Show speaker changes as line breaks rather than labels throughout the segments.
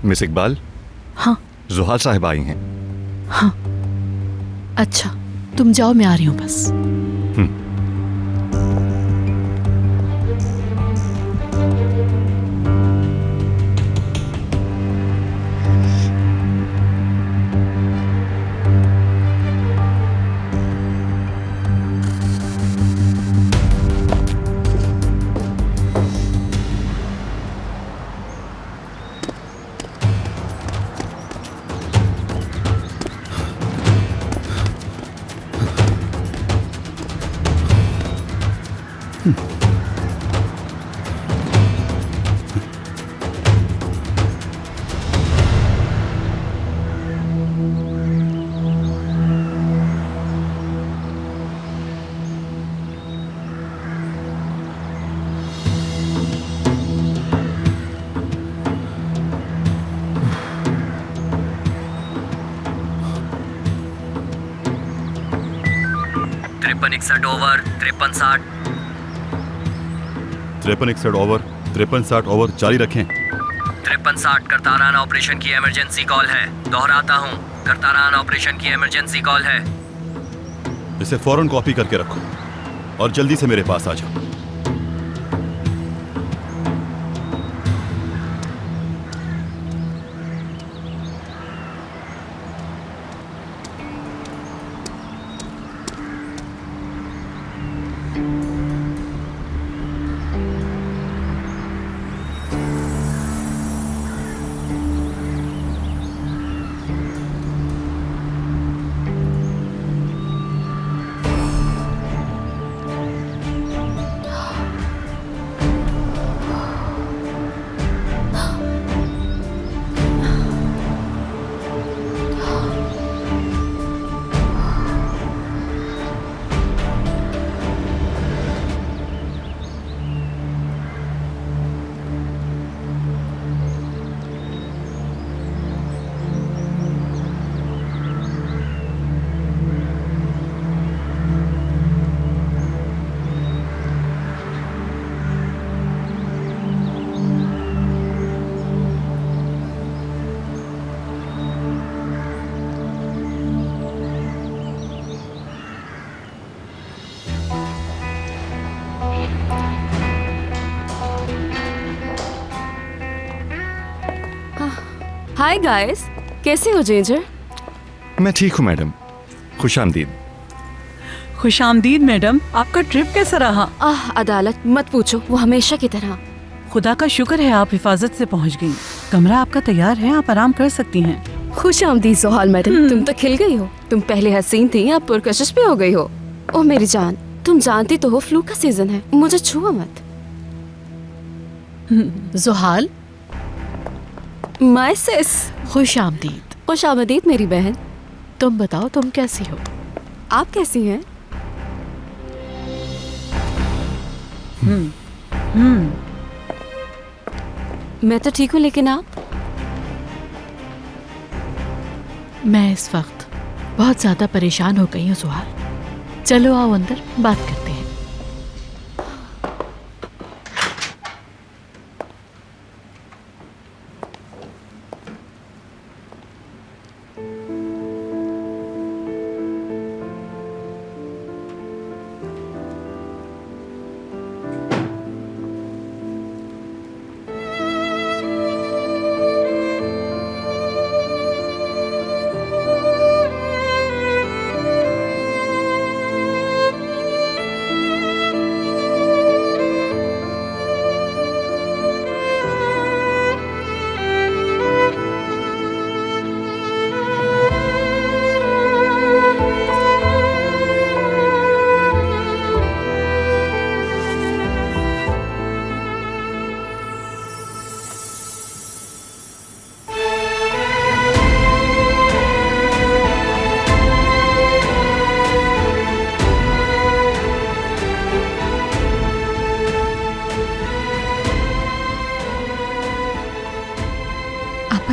Miss Iqbal.
हाँ।
जुहाल साहिब आई हैं।
हाँ, अच्छा, तुम जाओ, मैं आ रही हूँ बस।
तिरपन 61 ओवर 53 60।
53-61 ओवर 53-60 ओवर जारी रखें।
53 60 करतारान ऑपरेशन की इमरजेंसी कॉल है। दोहराता हूँ, करतारान ऑपरेशन की इमरजेंसी कॉल है।
इसे फौरन कॉपी करके रखो और जल्दी से मेरे पास आ जाओ।
हाय गाइस, कैसे हो जिंजर?
मैं ठीक हूँ मैडम, खुशामदीद।
खुशामदीद मैडम, आपका ट्रिप कैसा रहा?
अदालत मत पूछो, वो हमेशा की तरह।
खुदा का शुक्र है आप हिफाजत से पहुंच गई। कमरा आपका तैयार है, आप आराम कर सकती हैं।
खुश आमदीद सोहाल मैडम, तुम तो खिल गई हो। तुम पहले हसीन थी, अब पुरकशिश भी हो गई हो। ओह मेरी जान, तुम जानती तो हो फ्लू का सीजन है, मुझे छुआ मत।
जुहाल,
माय सिस।
खुश आमदीद।
खुश आमदीद मेरी बहन।
तुम बताओ, तुम कैसी हो?
आप कैसी हैं? मैं तो ठीक हूँ, लेकिन आप?
मैं इस वक्त बहुत ज्यादा परेशान हो गई हूँ जुहाल। चलो आओ अंदर बात करते हैं।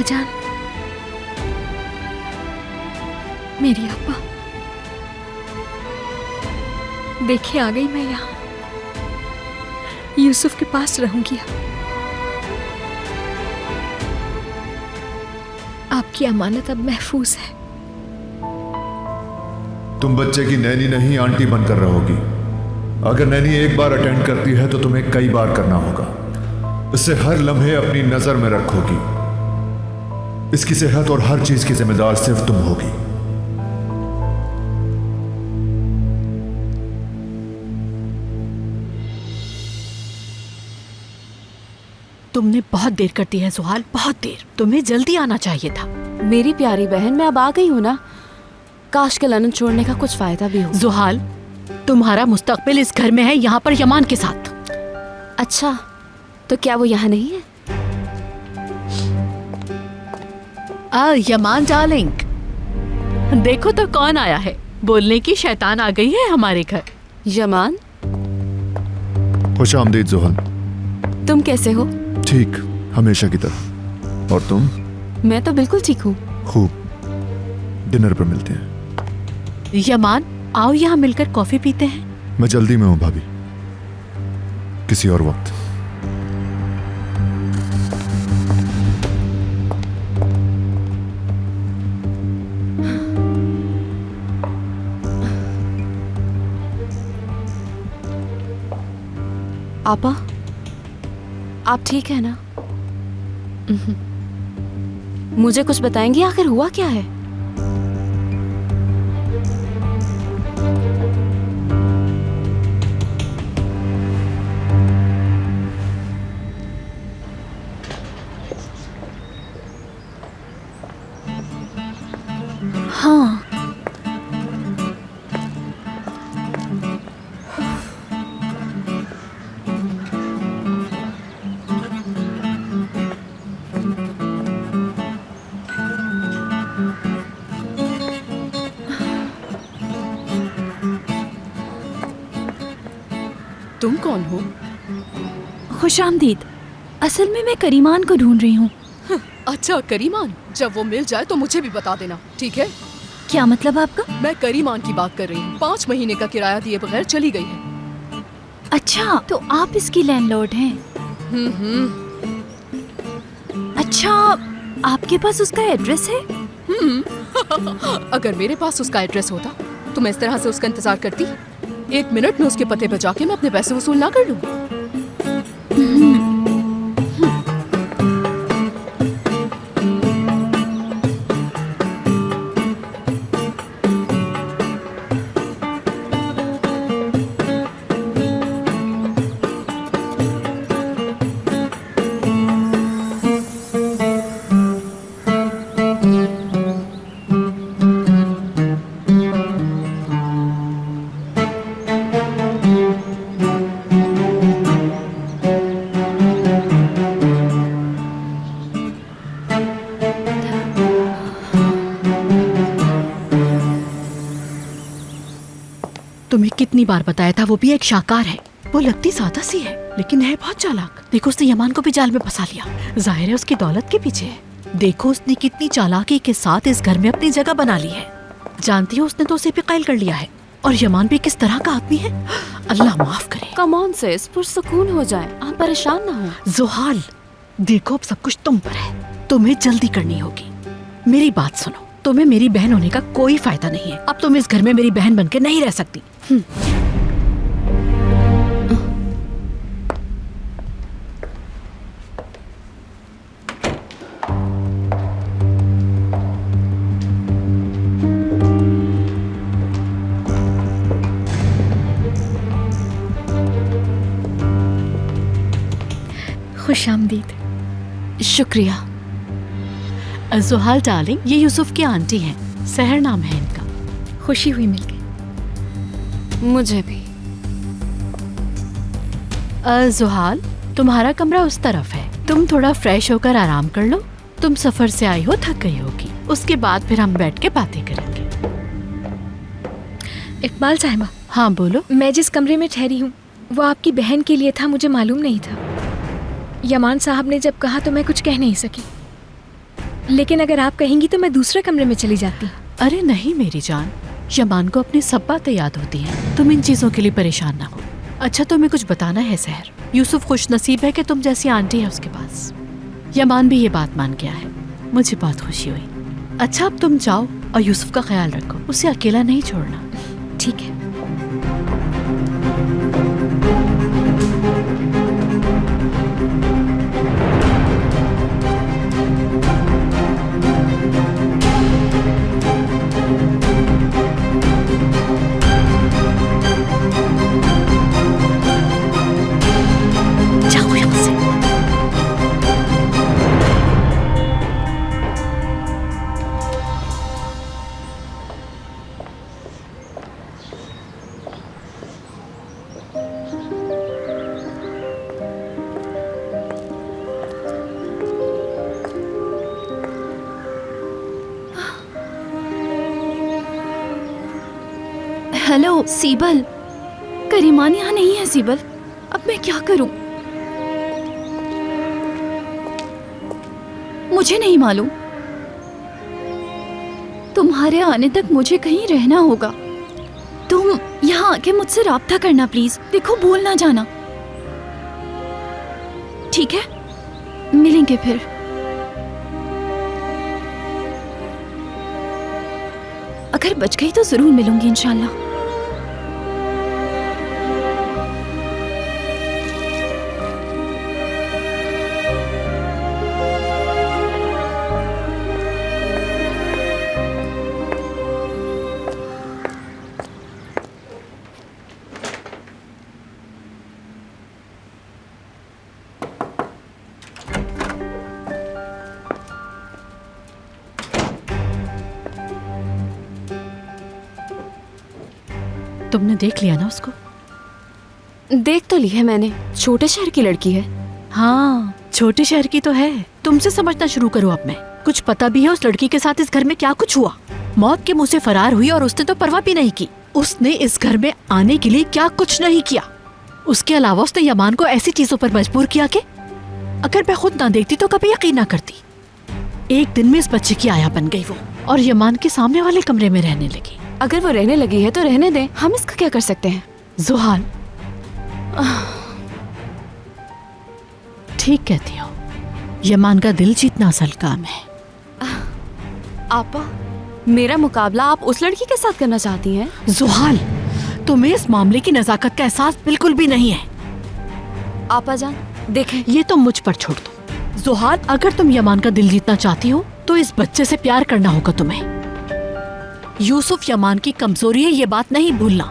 जान, मेरी अप्पा, देखिए आ गई मैं यहाँ। यूसुफ के पास रहूंगी।
आपकी अमानत अब महफूज है।
तुम बच्चे की नैनी नहीं आंटी बनकर रहोगी। अगर नैनी एक बार अटेंड करती है तो तुम्हें कई बार करना होगा। इससे हर लम्हे अपनी नजर में रखोगी। इसकी सेहत और हर चीज की जिम्मेदार सिर्फ तुम होगी।
तुमने बहुत देर कर दी है सुहाल, बहुत देर। तुम्हें जल्दी आना चाहिए था।
मेरी प्यारी बहन, मैं अब आ गई हूँ ना। काश के लंदन छोड़ने का कुछ फायदा भी हो।
जुहाल, तुम्हारा मुस्तकबिल इस घर में है, यहाँ पर यमान के साथ।
अच्छा, तो क्या वो यहाँ नहीं है?
यमान डार्लिंग, देखो तो कौन आया है। बोलने की शैतान आ गई है हमारे घर।
यमान,
खुश आमदीद जोहल।
तुम कैसे हो?
ठीक, हमेशा की तरह। और तुम?
मैं तो बिल्कुल ठीक हूँ।
खूब, डिनर पर मिलते हैं।
यमान, आओ यहाँ मिलकर कॉफी पीते हैं।
मैं जल्दी में हूँ भाभी, किसी और वक्त।
आपा, आप ठीक है ना? मुझे कुछ बताएंगी, आखिर हुआ क्या है?
हाँ, तुम कौन हो?
खुशामदीद। असल में मैं करीमान को ढूंढ रही हूँ।
अच्छा करीमान, जब वो मिल जाए तो मुझे भी बता देना, ठीक है?
क्या मतलब आपका?
मैं करीमान की बात कर रही हूँ। 5 महीने का किराया दिए बगैर चली गई है।
अच्छा, तो आप इसकी लैंडलॉर्ड हैं? अच्छा, आपके पास उसका एड्रेस है?
अगर मेरे पास उसका एड्रेस होता तो मैं इस तरह से उसका इंतजार करती? 1 मिनट में उसके पते पर जाके मैं अपने पैसे वसूल ना कर लूं?
तुम्हें कितनी बार बताया था, वो भी एक शाहकार है। वो लगती सादा सी है लेकिन है बहुत चालाक। देखो उसने यमान को भी जाल में फंसा लिया। जाहिर है उसकी दौलत के पीछे है। देखो उसने कितनी चालाकी के साथ इस घर में अपनी जगह बना ली है। जानती हो उसने तो उसे भी कैल कर लिया है। और यमान भी किस तरह का आदमी है, अल्लाह माफ करे।
कम ऑन सिस, पुरसुकून हो जाए, आप परेशान ना हो।
जुहाल, देखो अब सब कुछ तुम पर है। तुम्हें जल्दी करनी होगी। मेरी बात सुनो, तुम्हें मेरी बहन होने का कोई फायदा नहीं है। अब तुम इस घर में मेरी बहन बनकर नहीं रह सकती।
खुशामदीद।
शुक्रिया।
जुहाल डार्लिंग, ये यूसुफ की आंटी हैं। सहर नाम है इनका।
खुशी हुई मिलके।
मुझे भी।
जुहाल, तुम्हारा कमरा उस तरफ है। तुम थोड़ा फ्रेश होकर आराम कर लो। तुम सफर से आई हो, थक गई होगी। उसके बाद फिर हम बैठ के बातें करेंगे।
इकबाल साहिबा।
हाँ बोलो।
मैं जिस कमरे में ठहरी हूँ वो आपकी बहन के लिए था, मुझे मालूम नहीं था। यमान साहब ने जब कहा तो मैं कुछ कह नहीं सकी, लेकिन अगर आप कहेंगी तो मैं दूसरे कमरे में चली जाती।
अरे नहीं मेरी जान, यमान को अपनी सब बातें याद होती हैं। तुम इन चीजों के लिए परेशान ना हो। अच्छा तुम्हें कुछ बताना है सहर। यूसुफ खुश नसीब है कि तुम जैसी आंटी है उसके पास। यमान भी ये बात मान गया है। मुझे बहुत खुशी हुई। अच्छा अब तुम जाओ और यूसुफ का ख्याल रखो, उसे अकेला नहीं छोड़ना।
ठीक है।
जाओ यहाँ से।
हेलो सीबल, करीमान यहाँ नहीं है सीबल, अब मैं क्या करूं? मुझे नहीं मालूम। तुम्हारे आने तक मुझे कहीं रहना होगा। तुम यहाँ आके मुझसे राब्ता करना प्लीज। देखो भूल ना जाना, ठीक है? मिलेंगे फिर। अगर बच गई तो जरूर मिलूंगी इंशाल्लाह।
तुमने देख लिया ना उसको?
देख तो ली है मैंने, छोटे शहर की लड़की है।
हाँ, छोटे शहर की तो है। तुमसे समझना शुरू करो अब। मैं कुछ पता भी है उस लड़की के साथ इस घर में क्या कुछ हुआ। मौत के मुंह से फरार हुई और उसने तो परवाह भी नहीं की। उसने इस घर में आने के लिए क्या कुछ नहीं किया। उसके अलावा उसने यमान को ऐसी चीजों पर मजबूर किया कि अगर मैं खुद ना देखती तो कभी यकीन ना करती। एक दिन में इस बच्चे की आया बन गई वो, और यमान के सामने वाले कमरे में रहने लगी।
अगर वो रहने लगी है तो रहने दें, हम इसका क्या कर सकते हैं?
जुहाल, ठीक कहती हो, यमान का दिल जीतना असल काम है।
आपा, मेरा मुकाबला आप उस लड़की के साथ करना चाहती हैं?
जुहाल, तुम्हें इस मामले की नजाकत का एहसास बिल्कुल भी नहीं है।
आपा जान देखें,
ये तुम मुझ पर छोड़ दो। जुहाल, अगर तुम यमान का दिल जीतना चाहती हो तो इस बच्चे से प्यार करना होगा तुम्हें। यूसुफ यमान की कमजोरी है, ये बात नहीं भूलना।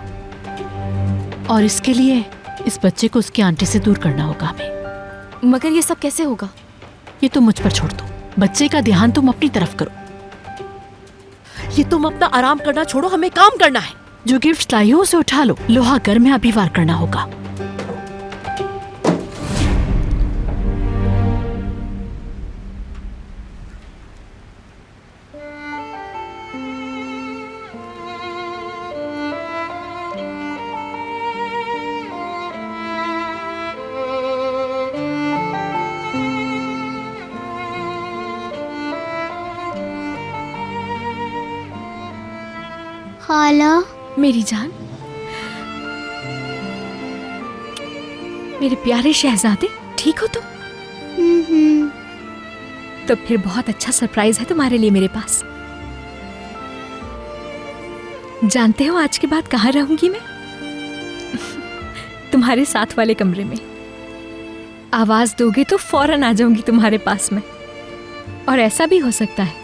और इसके लिए इस बच्चे को उसकी आंटी से दूर करना होगा हमें।
मगर ये सब कैसे होगा?
ये तुम मुझ पर छोड़ दो। बच्चे का ध्यान तुम अपनी तरफ करो। ये तुम अपना आराम करना छोड़ो, हमें काम करना है। जो गिफ्ट लाई हो उसे उठा लो। लोहा घर में अभी वार करना होगा।
खाला,
मेरी जान, मेरे प्यारे शहजादे, ठीक हो तुम? तो फिर बहुत अच्छा सरप्राइज है तुम्हारे लिए मेरे पास। जानते हो आज के बाद कहाँ रहूंगी मैं? तुम्हारे साथ वाले कमरे में। आवाज दोगे तो फौरन आ जाऊंगी तुम्हारे पास में। और ऐसा भी हो सकता है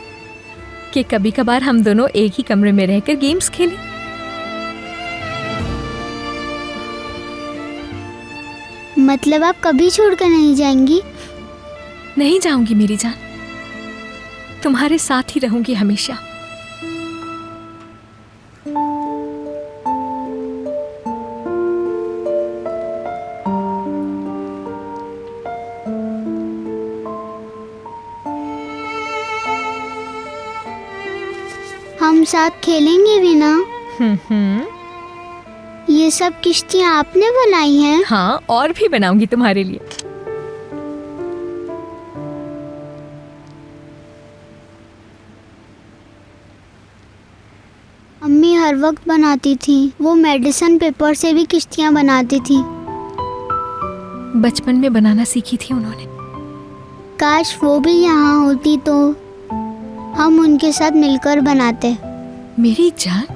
कि कभी कभार हम दोनों एक ही कमरे में रहकर गेम्स खेलें।
मतलब आप कभी छोड़कर नहीं जाएंगी?
नहीं जाऊंगी मेरी जान, तुम्हारे साथ ही रहूंगी हमेशा।
हम साथ खेलेंगे भी ना? ये सब किश्तियाँ आपने बनाई हैं?
हाँ, और भी बनाऊंगी तुम्हारे लिए।
अम्मी हर वक्त बनाती थी। वो मेडिसिन पेपर से भी किश्तियाँ बनाती थी।
बचपन में बनाना सीखी थी उन्होंने।
काश वो भी यहाँ होती तो हम उनके साथ मिलकर बनाते।
मेरी जान,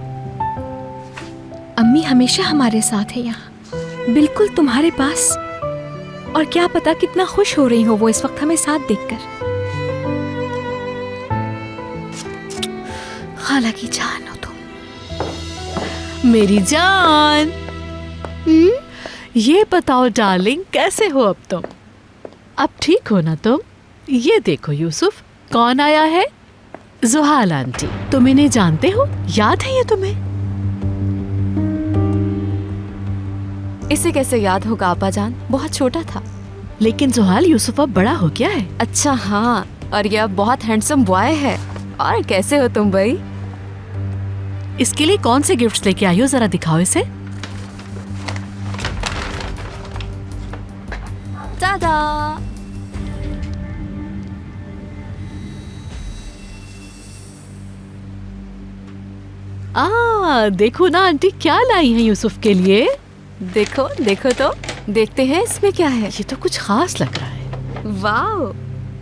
अम्मी हमेशा हमारे साथ है यहाँ, बिल्कुल तुम्हारे पास। और क्या पता कितना खुश हो रही हो वो इस वक्त हमें साथ देखकर। खाला की जान हो तुम।
मेरी जान, ये बताओ डार्लिंग, कैसे हो अब तुम? अब ठीक हो ना तुम? ये देखो यूसुफ, कौन आया है? जुहाल आंटी। तुम इन्हें जानते हो? याद है ये तुम्हें?
इसे कैसे याद होगा आपा जान, बहुत छोटा था।
लेकिन जुहाल, यूसुफ अब बड़ा हो गया है।
अच्छा हाँ, और ये अब बहुत हैंडसम बॉय है। और कैसे हो तुम भाई?
इसके लिए कौन से गिफ्ट्स लेके आई हो, जरा दिखाओ इसे।
दादा,
देखो ना आंटी क्या लाई है यूसुफ के लिए।
देखो देखो तो, देखते हैं इसमें क्या है।
ये तो कुछ खास लग रहा है।
वाओ,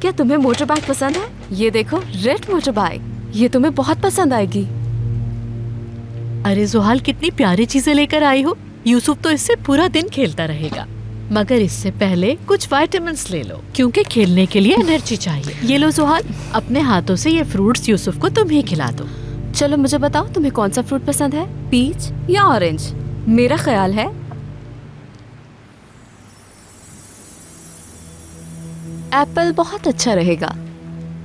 क्या तुम्हें मोटर बाइक पसंद है? ये देखो, रेड मोटर बाइक, ये तुम्हें बहुत पसंद आएगी।
अरे जुहाल, कितनी प्यारी चीजें लेकर आई हो। यूसुफ तो इससे पूरा दिन खेलता रहेगा। मगर इससे पहले कुछ विटामिन्स ले लो, क्योंकि खेलने के लिए एनर्जी चाहिए। ये लो जुहाल, अपने हाथों से ये फ्रूट्स यूसुफ को तुम ही खिला दो।
चलो मुझे बताओ, तुम्हें कौन सा फ्रूट पसंद है, पीच या ऑरेंज? मेरा ख्याल है एप्पल बहुत अच्छा रहेगा।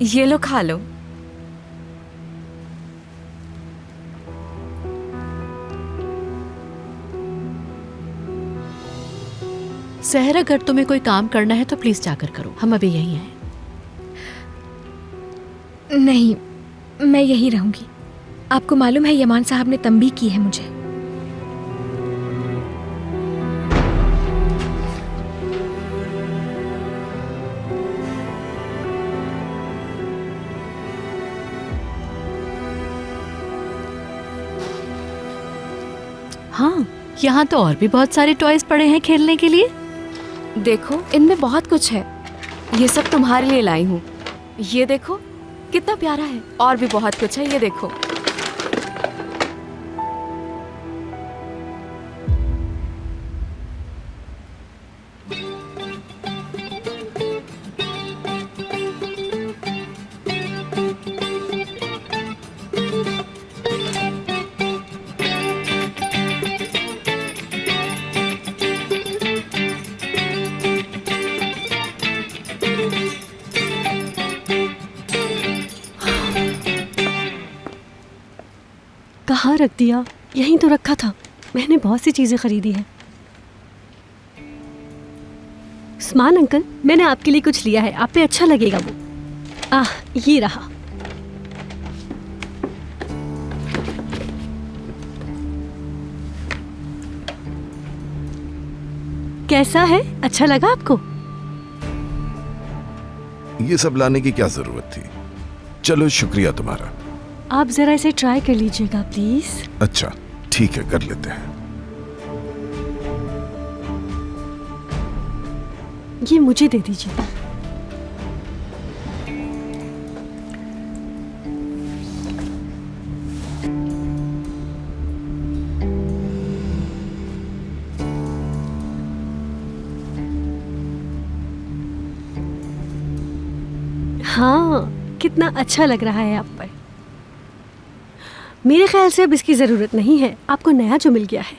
ये लो, खा लो।
सहर, अगर तुम्हें कोई काम करना है तो प्लीज जाकर करो, हम अभी यही हैं।
नहीं, मैं यहीं रहूंगी। आपको मालूम है यमान साहब ने तंबीह की है मुझे।
हाँ, यहाँ तो और भी बहुत सारे टॉयज पड़े हैं खेलने के लिए।
देखो, इनमें बहुत कुछ है। ये सब तुम्हारे लिए लाई हूँ। ये देखो कितना प्यारा है। और भी बहुत कुछ है, ये देखो।
कहाँ रख दिया? यहीं तो रखा था। मैंने बहुत सी चीजें खरीदी हैं। उस्मान अंकल, मैंने आपके लिए कुछ लिया है, आप पे अच्छा लगेगा वो। ये रहा। कैसा है? अच्छा लगा आपको?
ये सब लाने की क्या जरूरत थी? चलो, शुक्रिया तुम्हारा।
आप जरा इसे ट्राई कर लीजिएगा प्लीज।
अच्छा ठीक है, कर लेते हैं।
ये मुझे दे दीजिए। हाँ, कितना अच्छा लग रहा है आप पर। मेरे ख्याल से अब इसकी जरूरत नहीं है। आपको नया जो मिल गया है,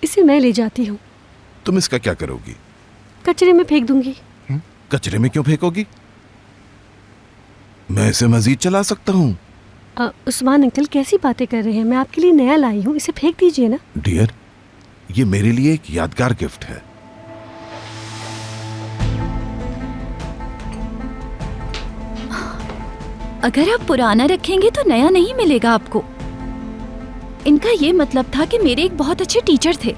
इसे मैं ले जाती हूँ।
तुम इसका क्या करोगी?
कचरे में फेंक दूंगी।
कचरे में क्यों फेंकोगी? मैं इसे मजीद चला सकता हूँ।
उस्मान अंकल, कैसी बातें कर रहे हैं? मैं आपके लिए नया लाई हूँ, इसे फेंक दीजिए ना।
डियर, ये मेरे लिए एक यादगार गिफ्ट है।
अगर आप पुराना रखेंगे तो नया नहीं मिलेगा आपको। इनका ये मतलब था कि मेरे एक बहुत अच्छे टीचर थे।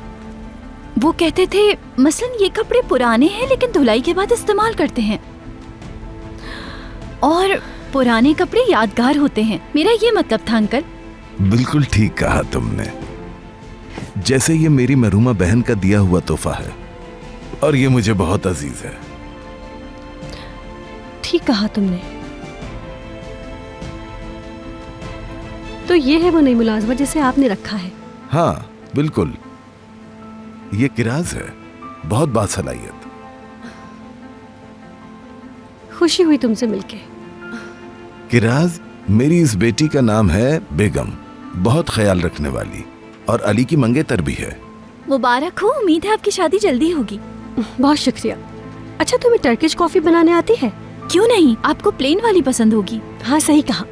वो कहते थे मसलन ये कपड़े पुराने हैं लेकिन धुलाई के बाद इस्तेमाल करते हैं, और पुराने कपड़े यादगार होते हैं। मेरा ये मतलब था अंकल।
बिल्कुल ठीक कहा तुमने। जैसे ये मेरी मरूमा बहन का दिया हुआ तोहफा है और ये मुझे बहुत अजीज है।
ठीक कहा तुमने। तो ये है वो नई मुलाजमा जिसे आपने रखा है।
हाँ बिल्कुल, ये किराज है, बहुत बासलाहियत।
खुशी हुई तुमसे मिलके।
किराज, मेरी इस बेटी का नाम है बेगम, बहुत ख्याल रखने वाली, और अली की मंगेतर भी है।
मुबारक हो, उम्मीद है आपकी शादी जल्दी होगी।
बहुत शुक्रिया। अच्छा, तुम्हें टर्किश कॉफी बनाने आती है?
क्यों नहीं, आपको प्लेन वाली पसंद होगी।
हाँ सही कहा।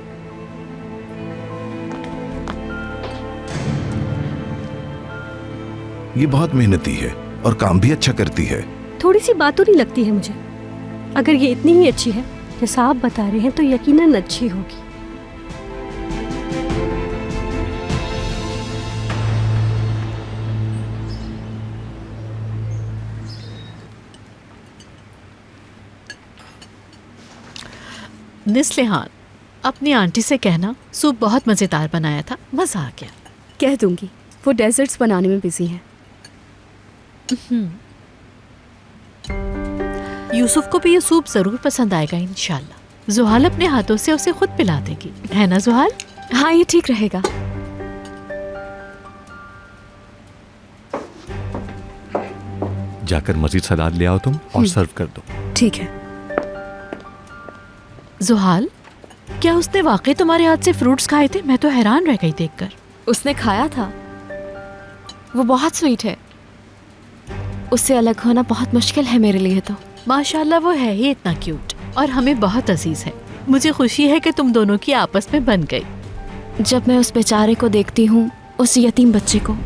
ये बहुत मेहनती है और काम भी अच्छा करती है।
थोड़ी सी बातों नहीं लगती है मुझे। अगर ये इतनी ही अच्छी है जैसा आप बता रहे हैं तो यकीनन अच्छी होगी।
निस्लिहान, अपनी आंटी से कहना सूप बहुत मजेदार बनाया था, मजा आ गया।
कह दूंगी, वो डेजर्ट्स बनाने में बिजी हैं।
यूसुफ को भी ये सूप जरूर पसंद आएगा इंशाल्लाह। जुहाल अपने हाथों से उसे खुद पिला देगी, है ना जुहाल?
हाँ, ये ठीक रहेगा।
जाकर मजीद सलाद ले आओ तुम और सर्व कर दो।
ठीक है।
जुहाल, क्या उसने वाकई तुम्हारे हाथ से फ्रूट्स खाए थे? मैं तो हैरान रह गई देखकर।
उसने खाया था, वो बहुत स्वीट है। उससे अलग होना बहुत मुश्किल है मेरे लिए तो।
माशाल्लाह, वो है ही इतना क्यूट और हमें बहुत अजीज है। मुझे खुशी है कि तुम दोनों की आपस में बन गई।
जब मैं उस बेचारे को देखती हूँ, उस यतीम बच्चे को।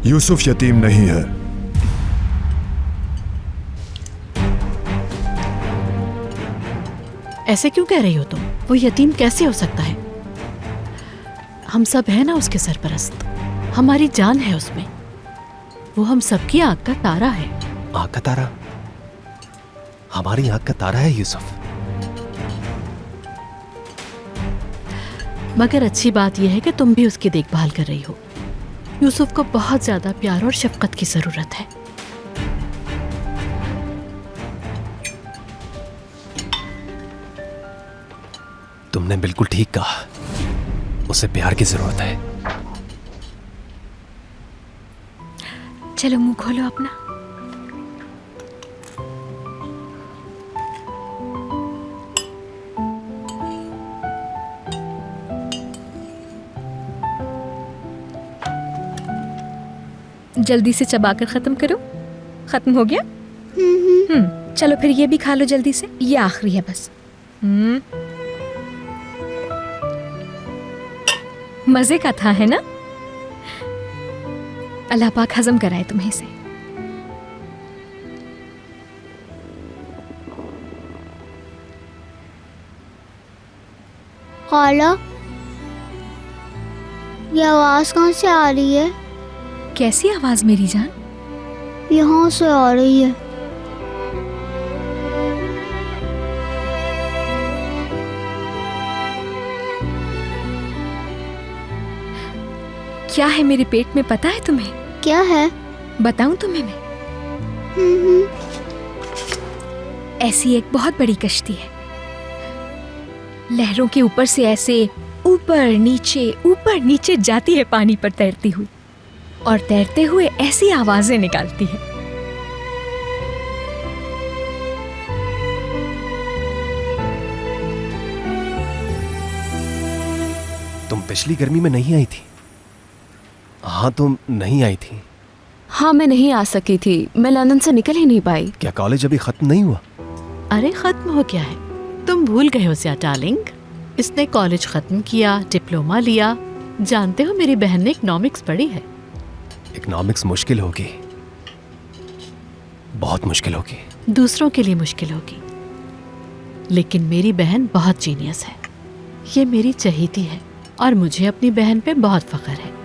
यूसुफ यतीम नहीं है।
ऐसे क्यों कह रही हो तुम? वो यतीम कैसे हो सकता है? हम सब है ना उसके सरपरस्त, हमारी जान है उसमें। वो हम सबकी आंख का तारा है।
आंख का तारा? हमारी आंख का तारा है यूसुफ।
मगर अच्छी बात यह है कि तुम भी उसकी देखभाल कर रही हो। यूसुफ को बहुत ज्यादा प्यार और शफकत की जरूरत है।
तुमने बिल्कुल ठीक कहा, उसे प्यार की जरूरत है।
चलो मुंह खोलो अपना। जल्दी से चबाकर खत्म करो। खत्म हो गया? चलो फिर ये भी खा लो जल्दी से, ये आखिरी है बस। मजे का था, है ना? अल्लाह पाक हजम कराए तुम्हें इसे।
खाला, ये आवाज कहाँ से आ रही है?
कैसी आवाज मेरी जान?
यहाँ से आ रही है।
क्या है मेरे पेट में पता है तुम्हें?
क्या है?
बताऊं तुम्हें मैं? ऐसी एक बहुत बड़ी कश्ती है, लहरों के ऊपर से ऐसे ऊपर नीचे जाती है पानी पर तैरती हुई, और तैरते हुए ऐसी आवाजें निकालती है।
तुम पिछली गर्मी में नहीं आई थी? हाँ, तुम नहीं आई थी।
हाँ, मैं नहीं आ सकी थी, मैं लंदन से निकल ही नहीं पाई।
क्या कॉलेज अभी खत्म नहीं हुआ?
अरे खत्म हो गया है, तुम भूल गए हो क्या डार्लिंग? इसने कॉलेज खत्म किया, डिप्लोमा लिया। जानते हो मेरी बहन ने इकोनॉमिक्स पढ़ी है।
इकोनॉमिक्स मुश्किल होगी, बहुत मुश्किल होगी।
दूसरों के लिए मुश्किल होगी, लेकिन मेरी बहन बहुत जीनियस है। ये मेरी चहेती है और मुझे अपनी बहन पे बहुत फख्र है।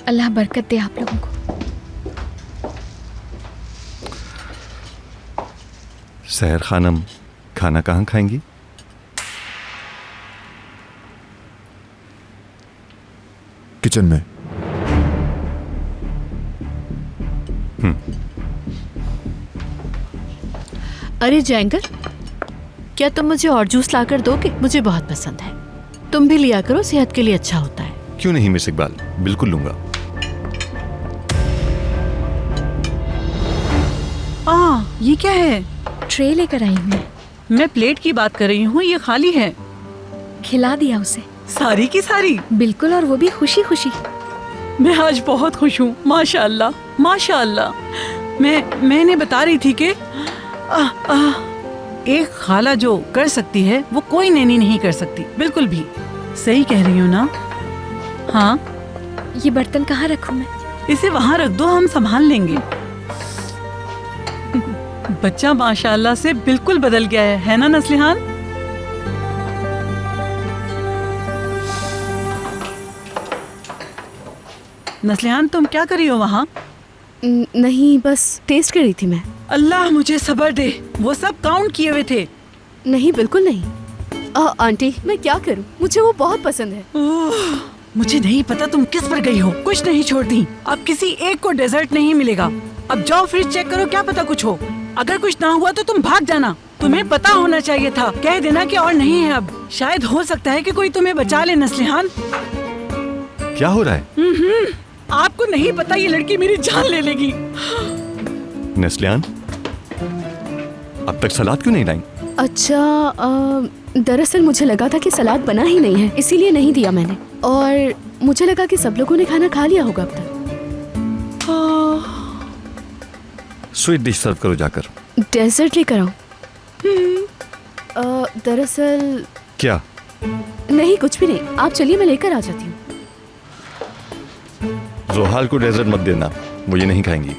अल्लाह बरकत दे आप लोगों को।
सहर खानम, खाना कहाँ खाएंगी?
किचन में।
अरे जैंगर, क्या तुम मुझे और जूस लाकर दोगे? मुझे बहुत पसंद है। तुम भी लिया करो, सेहत के लिए अच्छा होता है।
क्यों नहीं मिस इकबाल, बिल्कुल लूंगा।
ये क्या है?
ट्रे लेकर आई हूँ।
मैं प्लेट की बात कर रही हूँ, ये खाली है।
खिला दिया उसे।
सारी की सारी?
बिल्कुल, और वो भी खुशी खुशी।
मैं आज बहुत खुश हूँ, माशाअल्लाह माशाअल्लाह। मैंने बता रही थी कि एक खाला जो कर सकती है वो कोई नैनी नहीं कर सकती, बिल्कुल भी। सही कह रही हूँ ना? हाँ।
ये बर्तन कहाँ रखूँ मैं?
इसे वहाँ रख दो, हम संभाल लेंगे। बच्चा माशाअल्लाह से बिल्कुल बदल गया है ना नस्लिहान? नस्लिहान, तुम क्या कर रही हो वहाँ?
नहीं, बस टेस्ट कर रही थी मैं।
अल्लाह मुझे सब्र दे, वो सब काउंट किए हुए थे।
नहीं, बिल्कुल नहीं। आंटी, मैं क्या करूँ, मुझे वो बहुत पसंद है।
मुझे नहीं पता तुम किस पर गई हो, कुछ नहीं छोड़ती। अब किसी एक को डेजर्ट नहीं मिलेगा। अब जाओ फ्रिज चेक करो, क्या पता कुछ हो। अगर कुछ ना हुआ तो तुम भाग जाना। तुम्हें पता होना चाहिए था, कह देना कि और नहीं है अब। शायद हो सकता है कि कोई तुम्हें बचा ले। नस्लिहान,
क्या हो रहा है?
आपको नहीं पता, ये लड़की मेरी जान ले लेगी।
नस्लिहान, अब तक सलाद क्यों नहीं लाई?
अच्छा, दरअसल मुझे लगा था कि सलाद बना ही नहीं है, इसीलिए नहीं दिया मैंने। और मुझे लगा कि सब लोगों ने खाना खा लिया होगा अब तक।
स्वीट डिश सर्व करो जाकर।
डेजर्ट लेकर आऊं? दरअसल
क्या?
नहीं, कुछ भी नहीं। आप चलिए, मैं लेकर आ जाती हूँ।
जोहाल को डेजर्ट मत देना, वो ये नहीं खाएंगी।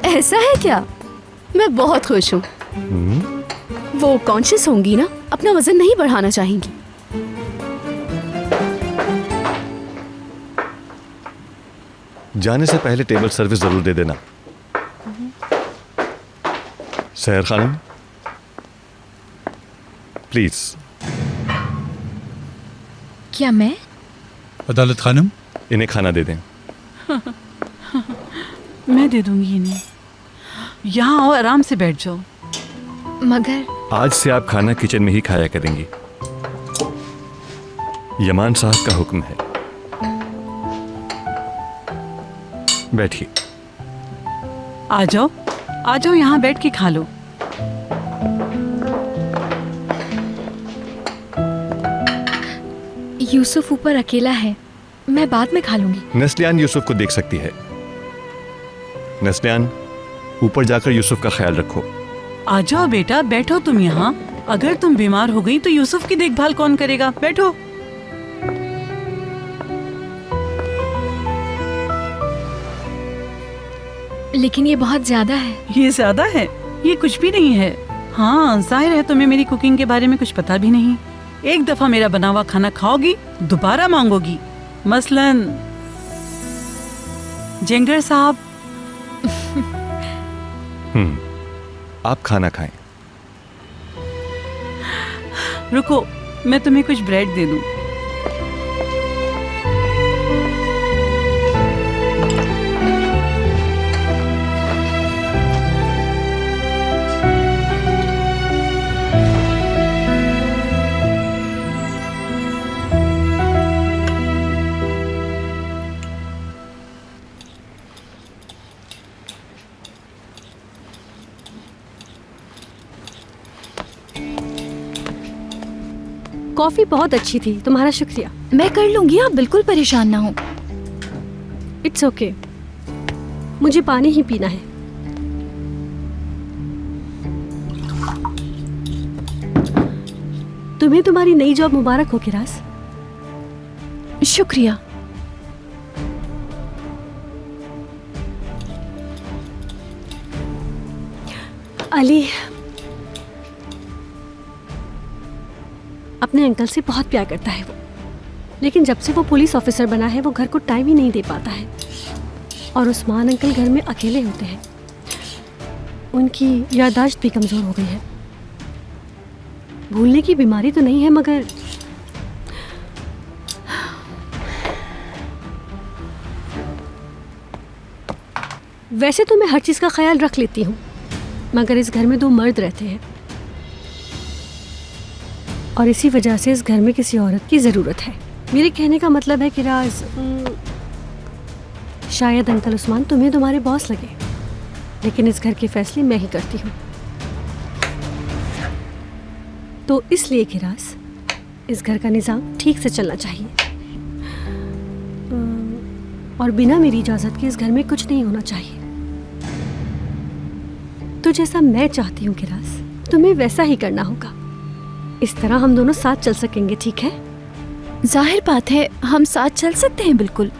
ऐसा है क्या? मैं बहुत खुश हूँ। वो कॉन्शियस होंगी ना, अपना वजन नहीं बढ़ाना चाहेंगी।
जाने से पहले टेबल सर्विस जरूर दे देना। सहर खानम, प्लीज।
क्या मैं?
अदालत खानम,
इन्हें खाना दे दें।
मैं दे दूंगी इन्हें। यहाँ आओ, आराम से बैठ जाओ।
मगर
आज से आप खाना किचन में ही खाया करेंगी। यमान साहब का हुक्म है। बैठिए।
आ जाओ, आ जाओ, यहाँ बैठ के खा लो।
यूसुफ ऊपर अकेला है, मैं बाद में खा लूंगी।
नस्लियान यूसुफ को देख सकती है। नस्लियान, ऊपर जाकर यूसुफ का ख्याल रखो।
आ जाओ बेटा, बैठो तुम यहाँ। अगर तुम बीमार हो गई तो यूसुफ की देखभाल कौन करेगा? बैठो।
लेकिन ये बहुत ज्यादा है।
ये ज्यादा है? ये कुछ भी नहीं है। हाँ, जाहिर है तुम्हें मेरी कुकिंग के बारे में कुछ पता भी नहीं। एक दफा मेरा बना हुआ खाना खाओगी, दोबारा मांगोगी। मसलन जेंगर साहब।
आप खाना खाएं।
रुको, मैं तुम्हें कुछ ब्रेड दे दूं।
कॉफी बहुत अच्छी थी, तुम्हारा शुक्रिया।
मैं कर लूंगी, आप बिल्कुल परेशान ना हो।
इट्स ओके, मुझे पानी ही पीना है। तुम्हें तुम्हारी नई जॉब मुबारक हो किरास।
शुक्रिया।
अली अपने अंकल से बहुत प्यार करता है वो, लेकिन जब से वो पुलिस ऑफिसर बना है वो घर को टाइम ही नहीं दे पाता है। और उस्मान अंकल घर में अकेले होते हैं। उनकी याददाश्त भी कमज़ोर हो गई है। भूलने की बीमारी तो नहीं है, मगर वैसे तो मैं हर चीज़ का ख्याल रख लेती हूँ, मगर इस घर में 2 मर्द रहते हैं और इसी वजह से इस घर में किसी औरत की ज़रूरत है। मेरे कहने का मतलब है कि राज, शायद अंकल उस्मान तुम्हें तुम्हारे बॉस लगे, लेकिन इस घर के फैसले मैं ही करती हूँ। तो इसलिए कि राज, इस घर का निज़ाम ठीक से चलना चाहिए और बिना मेरी इजाज़त के इस घर में कुछ नहीं होना चाहिए। तो जैसा मैं चाहती हूँ कि राज, तुम्हें वैसा ही करना होगा। इस तरह हम दोनों साथ चल सकेंगे, ठीक है?
जाहिर बात है हम साथ चल सकते हैं, बिल्कुल।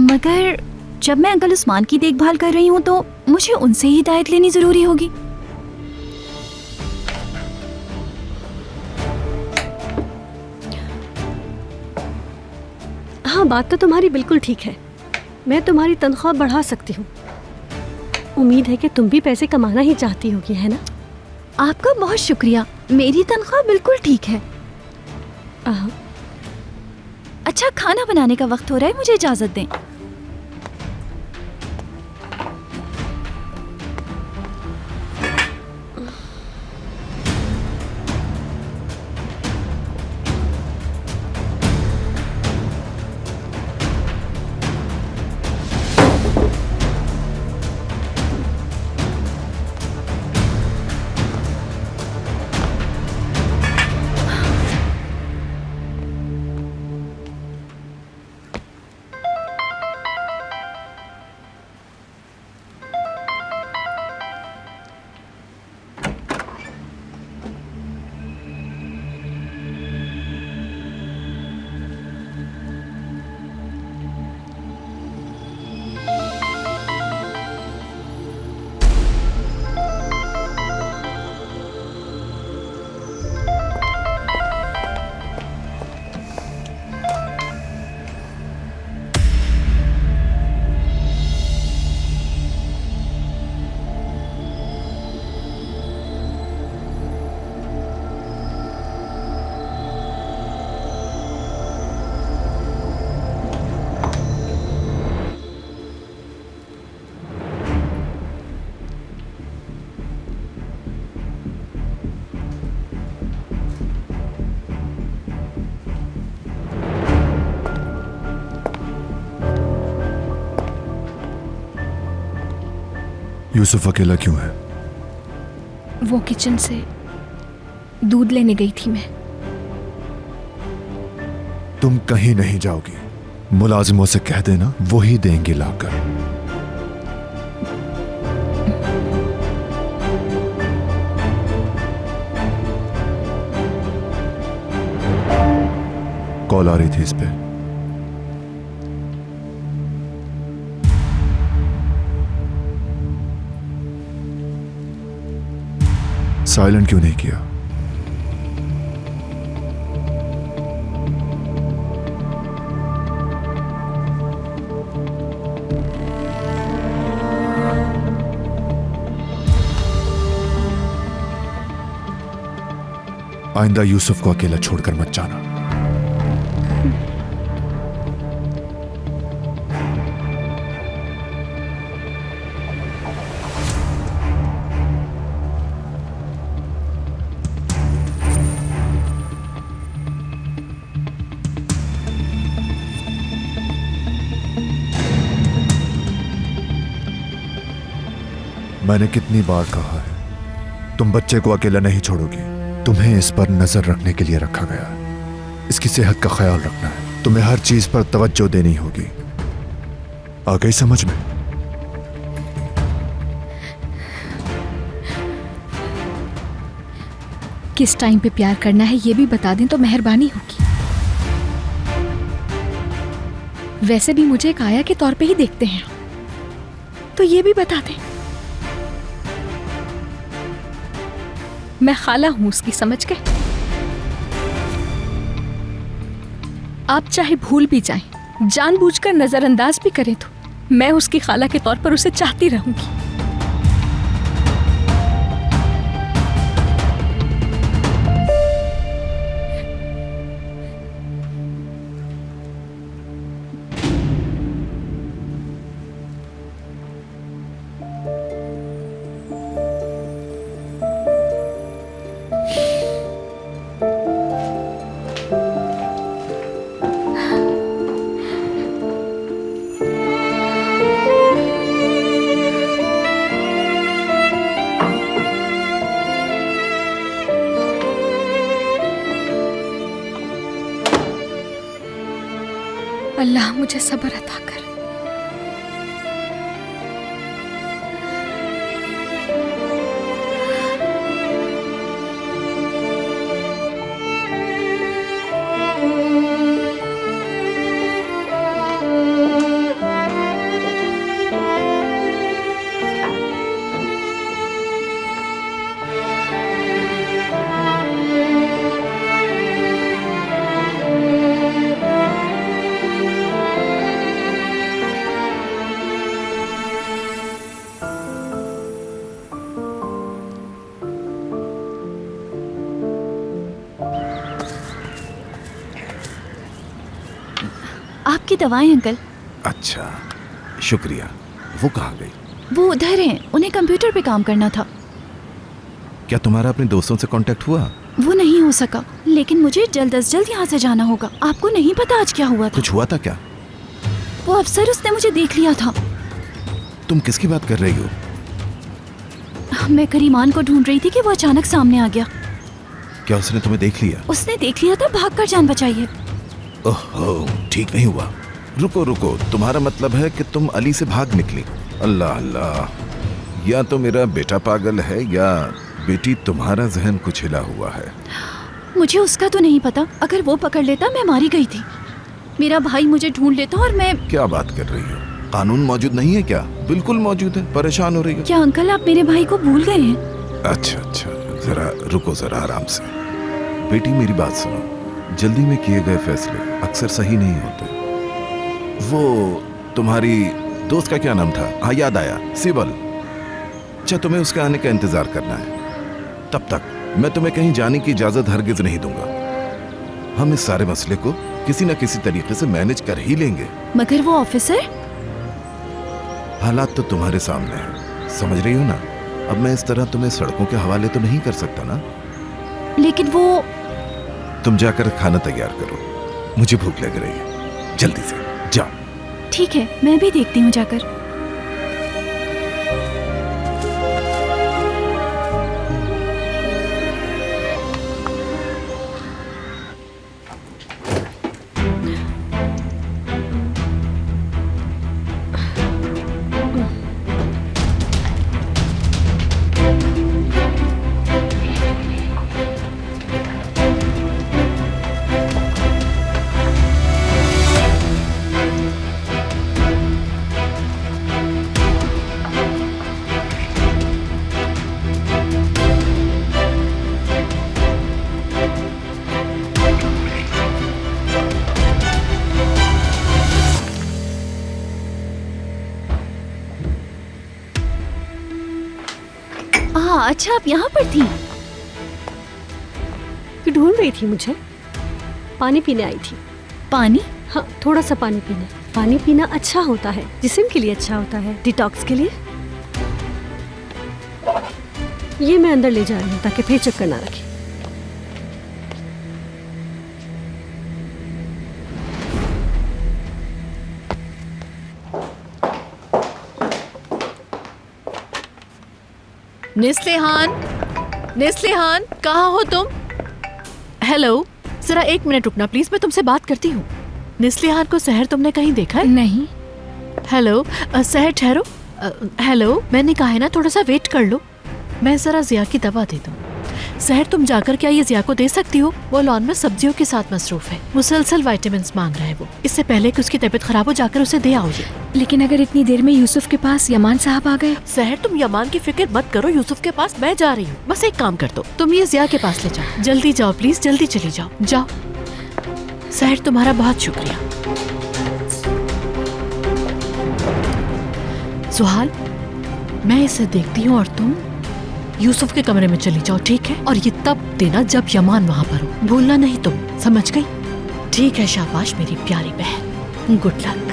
मगर जब मैं अंकल उस्मान की देखभाल कर रही हूँ तो मुझे उनसे ही हिदायत लेनी जरूरी होगी।
हाँ, बात तो तुम्हारी बिल्कुल ठीक है। मैं तुम्हारी तनख्वाह बढ़ा सकती हूँ। उम्मीद है कि तुम भी पैसे कमाना ही चाहती होगी, है ना?
आपका बहुत शुक्रिया। मेरी तनख्वाह बिल्कुल ठीक है। अच्छा, खाना बनाने का वक्त हो रहा है, मुझे इजाजत दें।
यूसुफ अकेला क्यों है?
वो किचन से दूध लेने गई थी मैं।
तुम कहीं नहीं जाओगी। मुलाजिमों से कह देना, वो ही देंगे लाकर। कॉल आ रही थी इस पे। साइलेंट क्यों नहीं किया? आइंदा यूसुफ को अकेला छोड़कर मत जाना। मैंने कितनी बार कहा है, तुम बच्चे को अकेला नहीं छोड़ोगी। तुम्हें इस पर नजर रखने के लिए रखा गया है। इसकी सेहत का ख्याल रखना है। तुम्हें हर चीज पर तवज्जो देनी होगी। आ गई समझ में?
किस टाइम पे प्यार करना है ये भी बता दें तो मेहरबानी होगी। वैसे भी मुझे एक आया के तौर पे ही देखते हैं, तो ये भी बता दें। मैं खाला हूं उसकी, समझ गए? आप चाहे भूल भी जाएं, जानबूझकर नजरअंदाज भी करें, तो मैं उसकी खाला के तौर पर उसे चाहती रहूंगी। अल्लाह मुझे सब्र अता कर।
आपकी दवाएं अंकल।
अच्छा, शुक्रिया। वो कहाँ गई?
वो उधर हैं, उन्हें कंप्यूटर पे काम करना था।
क्या तुम्हारा अपने दोस्तों से कांटेक्ट हुआ?
वो नहीं हो सका, लेकिन मुझे जल्द अज जल्द यहाँ से जाना होगा। आपको नहीं पता आज क्या हुआ था?
कुछ हुआ था क्या?
वो अफसर, उसने मुझे देख लिया था।
तुम किसकी बात कर रही हो?
मैं करीमान को ढूंढ रही थी कि वो अचानक सामने आ गया।
क्या उसने तुम्हें देख लिया?
उसने देख लिया था, भागकर जान बचाई है।
ओहो, ठीक नहीं हुआ। रुको रुको, तुम्हारा मतलब है कि तुम अली से भाग निकली? अल्लाह अल्लाह, या तो मेरा बेटा पागल है या बेटी तुम्हारा जहन कुछ हिला हुआ है।
मुझे उसका तो नहीं पता, अगर वो पकड़ लेता मैं मारी गई थी। मेरा भाई मुझे ढूंढ लेता और मैं।
क्या बात कर रही हो? कानून मौजूद नहीं है क्या? बिल्कुल मौजूद है। परेशान हो रही हो?
क्या अंकल आप मेरे भाई को भूल गए हैं?
अच्छा अच्छा, जरा रुको, जरा आराम से। बेटी मेरी बात सुनो, जल्दी में किए गए फैसले अक्सर सही नहीं होते। वो तुम्हारी दोस्त का क्या नाम था? हाँ याद आया, सिबल। अच्छा, तुम्हें उसके आने का इंतजार करना है। तब तक मैं तुम्हें कहीं जाने की इजाजत हरगिज नहीं दूंगा। हम इस सारे मसले को किसी न किसी तरीके से मैनेज कर ही लेंगे।
मगर वो ऑफिसर?
हालात तो तुम्हारे सामने है, समझ रही हो ना? अब मैं इस तरह तुम्हें सड़कों के हवाले तो नहीं कर सकता ना।
लेकिन वो।
तुम जाकर खाना तैयार करो, मुझे भूख लग रही है। जल्दी से जाओ।
ठीक है, मैं भी देखती हूँ जाकर। अच्छा, आप यहाँ पर थी?
ढूंढ रही थी मुझे। पानी पीने आई थी।
पानी?
हाँ, थोड़ा सा पानी पीने। पानी पीना अच्छा होता है, जिस्म के लिए अच्छा होता है, डिटॉक्स के लिए। ये मैं अंदर ले जा रही हूँ ताकि फिर चक्कर ना रखे।
नेस्लिहान, कहाँ हो तुम? हेलो, जरा एक मिनट रुकना प्लीज, मैं तुमसे बात करती हूँ। नेस्लिहान को सहर तुमने कहीं देखा है?
नहीं।
हेलो सहर, ठहरो। हेलो, मैंने कहा है ना थोड़ा सा वेट कर लो, मैं जरा जिया की दवा दे दूँ। सहर, तुम जाकर क्या ये जिया को दे सकती हो? वो लॉन में सब्जियों के साथ मसरूफ है, मुसलसल विटामिन मांग रहा है वो। इससे पहले कि उसकी तबीयत खराब हो, जाकर उसे दे आओ ये।
लेकिन अगर इतनी देर में यूसुफ के पास यमान साहब आ गए?
सहर, तुम यमान की फिक्र मत करो, यूसुफ के पास मैं जा रही हूँ। बस एक काम कर दो, तुम ये जिया के पास ले जाओ। जल्दी जाओ प्लीज, जल्दी चली जाओ। जाओ सहर, तुम्हारा बहुत शुक्रिया। सुहाल, मैं इसे देखती हूँ और तुम यूसुफ के कमरे में चली जाओ, ठीक है? और ये तब देना जब यमान वहाँ पर हो, भूलना नहीं तुम, समझ गई? ठीक है, शाबाश मेरी प्यारी बहन, गुड लक।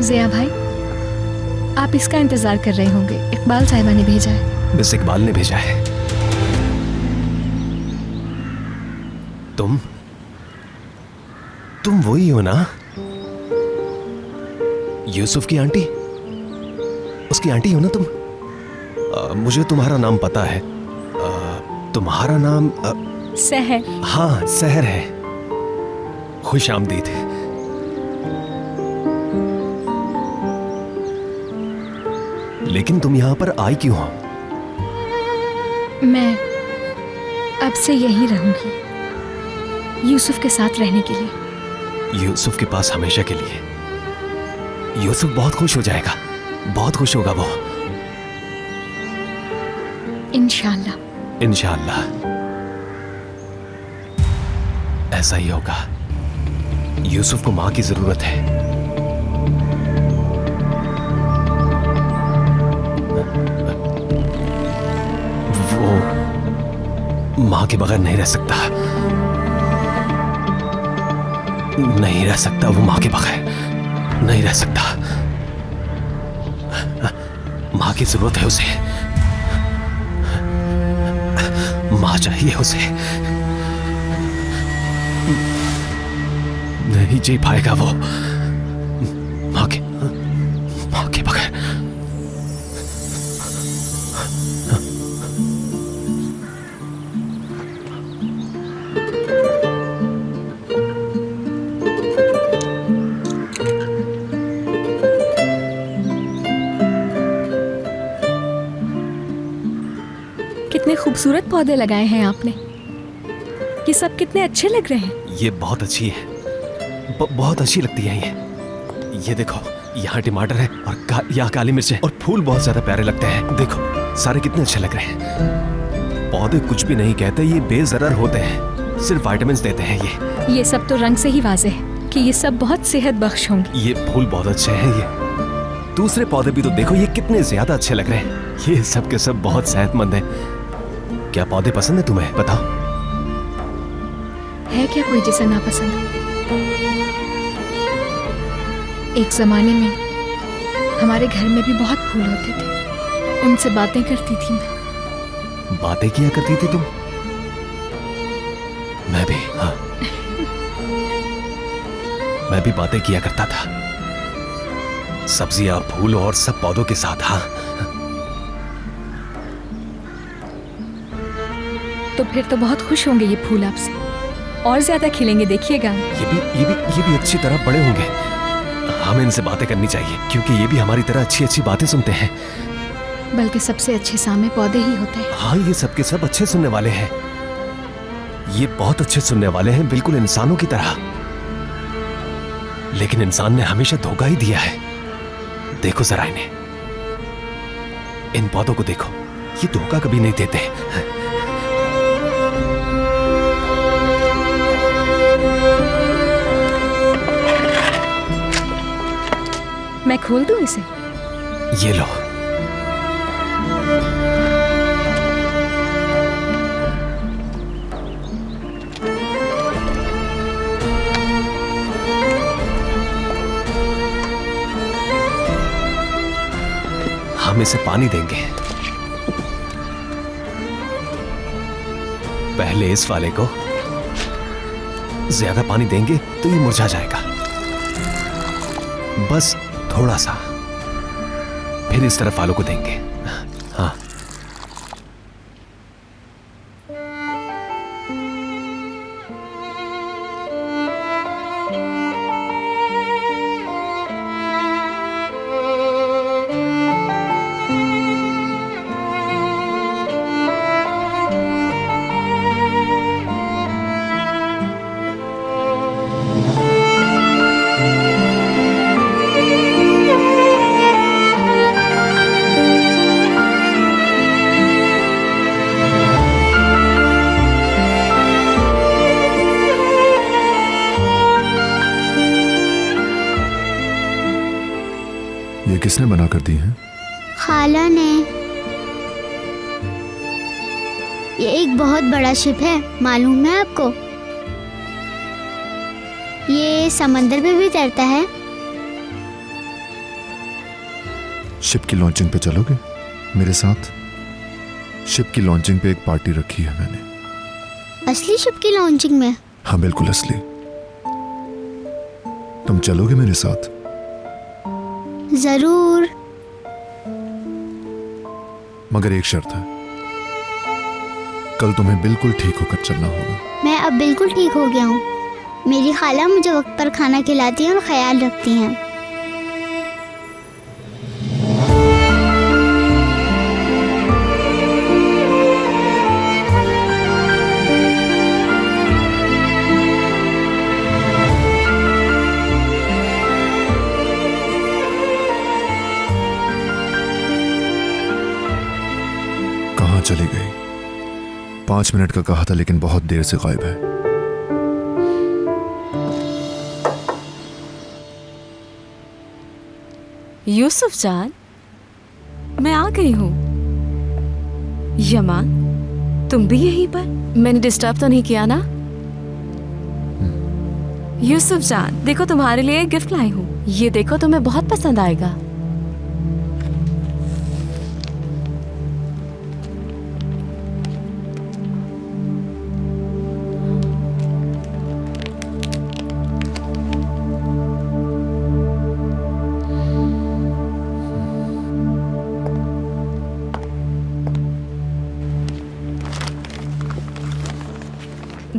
जिया भाई, आप इसका इंतजार कर रहे होंगे। इकबाल साहिबा ने भेजा है।
मिस इकबाल ने भेजा है। तुम वही हो ना? यूसुफ की आंटी? उसकी आंटी हो ना तुम? मुझे तुम्हारा नाम पता है। तुम्हारा नाम
सहर।
हाँ, सहर है। खुश आमदीद। लेकिन तुम यहां पर आई क्यों हो?
मैं अब से यहीं रहूंगी, यूसुफ के साथ रहने के लिए।
यूसुफ के पास हमेशा के लिए? यूसुफ बहुत खुश हो जाएगा, बहुत खुश होगा वो।
इंशाल्लाह।
इंशाल्लाह ऐसा ही होगा। यूसुफ को मां की जरूरत है। वो मां के बगैर नहीं रह सकता, नहीं रह सकता। वो मां के बगैर नहीं रह सकता। मां की जरूरत है उसे, मां चाहिए उसे। नहीं जी पाएगा वो मां के बगैर।
कितने खूबसूरत पौधे लगाए हैं आपने। ये सब कितने अच्छे लग रहे हैं।
ये बहुत अच्छी है, बहुत अच्छी लगती है ये देखो, यहाँ टमाटर है और यहाँ काली मिर्च है और फूल बहुत ज्यादा प्यारे लगते हैं। देखो सारे कितने अच्छे लग रहे हैं। पौधे कुछ भी नहीं कहते, ये बेजरर होते हैं, सिर्फ विटामिन्स देते हैं।
ये सब तो रंग से ही वाज़ेह है कि ये सब बहुत सेहत बख्श होंगे।
ये फूल बहुत अच्छे हैं। ये दूसरे पौधे भी तो देखो, ये कितने ज्यादा अच्छे लग रहे हैं। ये सब के सब बहुत सेहतमंद हैं। क्या पौधे पसंद है तुम्हें? बताओ।
है क्या कोई जिसे नापसंद हो? एक जमाने में हमारे घर में भी बहुत फूल होते थे, उनसे बातें करती थी मैं।
बातें किया करती थी तुम? मैं भी, हाँ मैं भी बातें किया करता था, सब्जियां, फूल और सब पौधों के साथ। हाँ
तो फिर तो बहुत खुश होंगे ये फूल आपसे, और ज्यादा खिलेंगे, देखिएगा।
ये भी अच्छी तरह बड़े होंगे। हमें इनसे बातें करनी चाहिए क्योंकि ये भी हमारी तरह अच्छी अच्छी बातें सुनते हैं।
बल्कि सबसे अच्छे सामे पौधे ही होते हैं।
हाँ, ये सबके सब अच्छे सुनने वाले हैं। ये बहुत अच्छे सुनने वाले हैं, बिल्कुल इंसानों की तरह। लेकिन इंसान ने हमेशा धोखा ही दिया है। देखो जरा इन्हें, इन पौधों को देखो, ये धोखा कभी नहीं देते।
मैं खोल दूं इसे?
ये लो। हम इसे पानी देंगे। पहले इस वाले को ज्यादा पानी देंगे तो ये मुरझा जाएगा, बस थोड़ा सा। फिर इस तरफ वालों को देंगे। हाँ,
ये किसने बना कर दी है?
खाला ने। ये एक बहुत बड़ा शिप है, मालूम है आपको? ये समंदर में भी तैरता है।
शिप की लॉन्चिंग पे चलोगे मेरे साथ? शिप की लॉन्चिंग पे एक पार्टी रखी है मैंने।
असली शिप की लॉन्चिंग में?
हाँ बिल्कुल असली। तुम चलोगे मेरे साथ?
जरूर।
मगर एक शर्त है, कल तुम्हें बिल्कुल ठीक होकर चलना होगा।
मैं अब बिल्कुल ठीक हो गया हूँ। मेरी खाला मुझे वक्त पर खाना खिलाती हैं और ख्याल रखती हैं।
कहाँ चली गई? 5 मिनट का कहा था लेकिन बहुत देर से गायब है।
यूसुफ जान, मैं आ गई हूँ। यमान, तुम भी यहीं पर? मैंने डिस्टर्ब तो नहीं किया ना? यूसुफ जान, देखो तुम्हारे लिए एक गिफ्ट लाई हूँ। ये देखो, तुम्हें बहुत पसंद आएगा।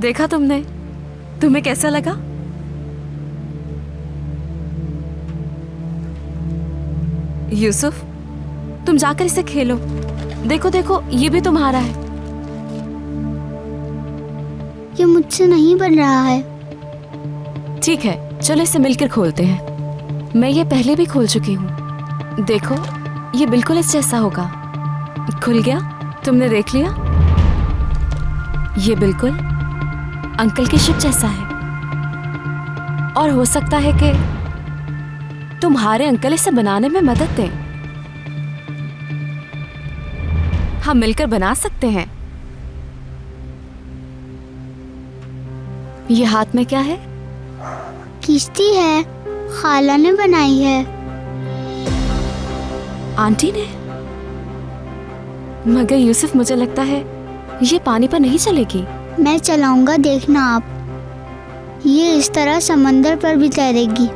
देखा तुमने? तुम्हें कैसा लगा? यूसुफ, तुम जाकर इसे खेलो। देखो देखो, ये भी तुम्हारा है।
ये मुझसे नहीं बन रहा है।
ठीक है, चलो इसे मिलकर खोलते हैं। मैं ये पहले भी खोल चुकी हूँ। देखो, ये बिल्कुल इस जैसा होगा। खुल गया? तुमने देख लिया? ये बिल्कुल अंकल के शिप जैसा है। और हो सकता है कि तुम्हारे अंकल इसे बनाने में मदद दें। हम मिलकर बना सकते हैं। ये हाथ में क्या है?
किश्ती है, खाला ने बनाई है।
आंटी ने? मगर यूसुफ, मुझे लगता है ये पानी पर नहीं चलेगी।
मैं चलाऊंगा, देखना आप। ये इस तरह समंदर पर भी तैरेगी।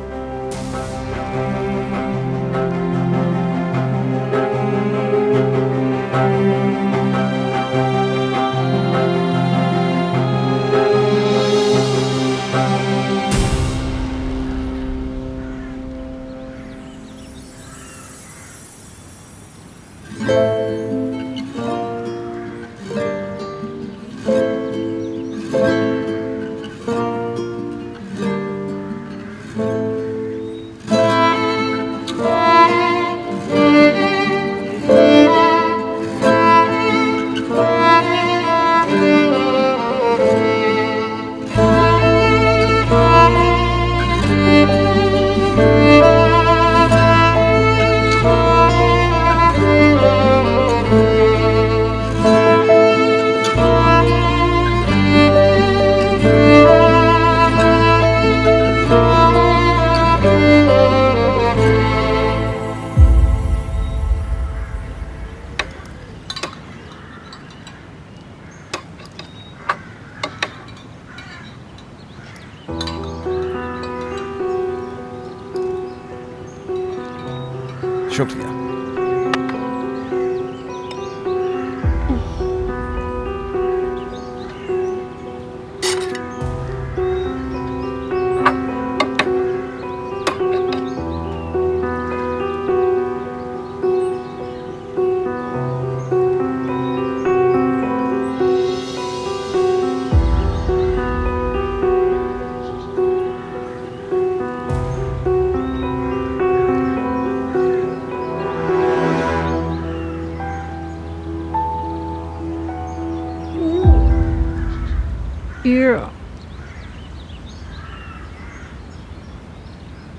शुक्रिया।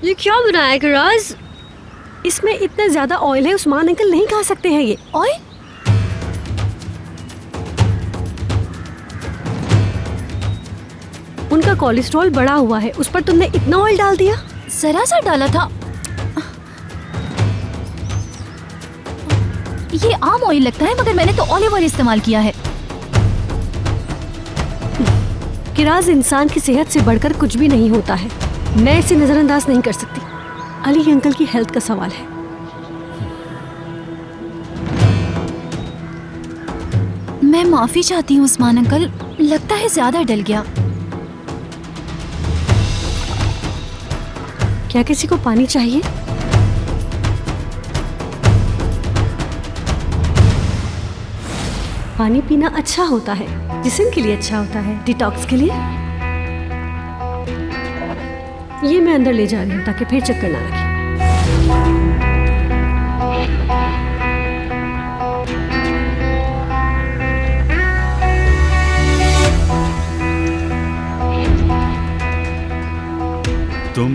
ये क्या बनाया है राज? इसमें इतना ज्यादा ऑयल है, उस्मान अंकल नहीं खा सकते हैं ये ऑयल। उनका कोलेस्ट्रॉल बढ़ा हुआ है, उस पर तुमने इतना ऑयल डाल दिया?
जरा सा डाला था। ये आम ऑयल लगता है, मगर मैंने तो ऑलिव ऑयल इस्तेमाल किया है।
किराज, इंसान की सेहत से बढ़कर कुछ भी नहीं होता है। मैं इसे नजरअंदाज नहीं कर सकती। अली अंकल की हेल्थ का सवाल है।
मैं माफी चाहती हूँ उस्मान अंकल, लगता है ज्यादा डल गया।
क्या किसी को पानी चाहिए? पानी पीना अच्छा होता है, जिस्म के लिए अच्छा होता है, डिटॉक्स के लिए। ये मैं अंदर ले जा रही हूँ ताकि फिर चक्कर ना लगे।
तुम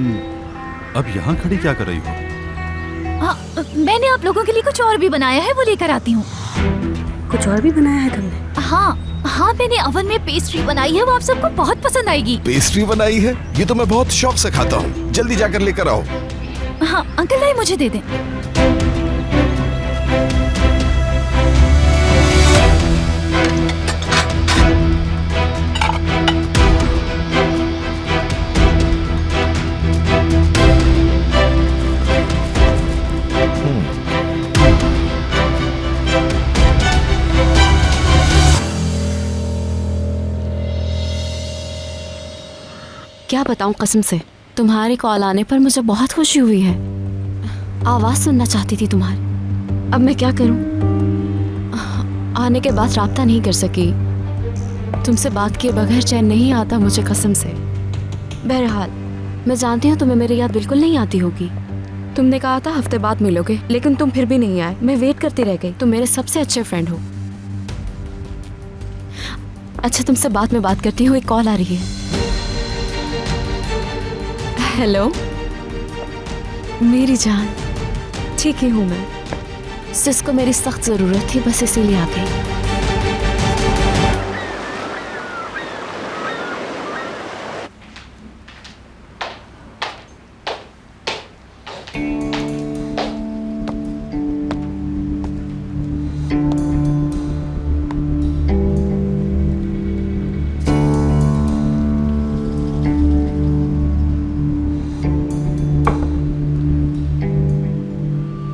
अब यहाँ खड़ी क्या कर रही हो?
मैंने आप लोगों के लिए कुछ और भी बनाया है, वो लेकर आती हूँ।
कुछ और भी बनाया है तुमने?
हाँ, मैंने ओवन में पेस्ट्री बनाई है, वो आप सबको बहुत पसंद आएगी।
पेस्ट्री बनाई है? ये तो मैं बहुत शौक से खाता हूँ। जल्दी जाकर लेकर आओ।
हाँ अंकल, लाइए मुझे दे दें।
क्या बताऊं, कसम से तुम्हारे कॉल आने पर मुझे बहुत खुशी हुई है। आवाज सुनना चाहती थी तुम्हारी। अब मैं क्या करूं? आने के बाद राब्ता नहीं कर सकी। तुमसे बात किए बगैर चैन नहीं आता मुझे, कसम से। बहरहाल मैं जानती हूँ तुम्हें मेरी याद बिल्कुल नहीं आती होगी। तुमने कहा था हफ्ते बाद मिलोगे, लेकिन तुम फिर भी नहीं आए। मैं वेट करती रह गई। तुम मेरे सबसे अच्छे फ्रेंड हो। अच्छा, तुमसे बाद में बात करती हूँ, एक कॉल आ रही है। हेलो मेरी जान, ठीक ही हूँ मैं। सिस को मेरी सख्त जरूरत थी, बस इसीलिए आ गई।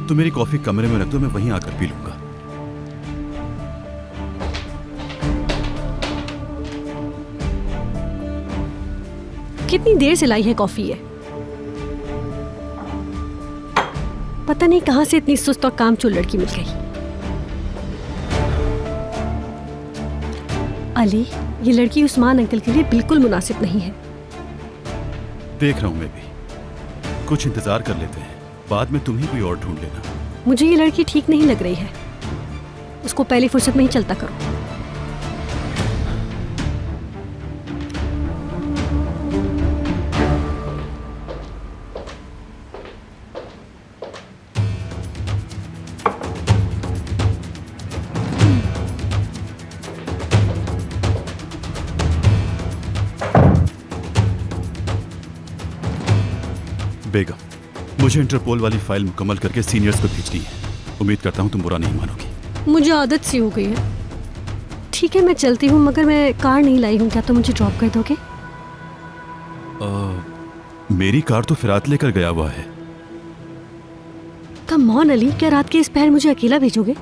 तो मेरी कॉफी कमरे में रख दो, मैं वहीं आकर पी लूंगा।
कितनी देर से लाई है कॉफी ये? पता नहीं कहां से इतनी सुस्त और कामचोर लड़की मिल गई। अली, ये लड़की उस्मान अंकल के लिए बिल्कुल मुनासिब नहीं है।
देख रहा हूं मैं भी। कुछ इंतजार कर लेते हैं, बाद में तुम ही कोई और ढूंढ लेना।
मुझे ये लड़की ठीक नहीं लग रही है। उसको पहली फुर्सत में ही चलता करो।
बेगम, मुझे इंटरपोल वाली फाइल मुकम्मल करके सीनियर्स को भेजनी है। उम्मीद करता हूँ तुम बुरा नहीं मानोगी।
मुझे आदत सी हो गई है। ठीक है, मैं चलती हूँ, मगर मैं कार नहीं लाई हूँ। क्या तुम मुझे ड्रॉप कर दोगे?
मेरी कार तो फिरात लेकर गया हुआ है।
कम ऑन अली, क्या रात के इस पहर मुझे अकेला भेजोगे?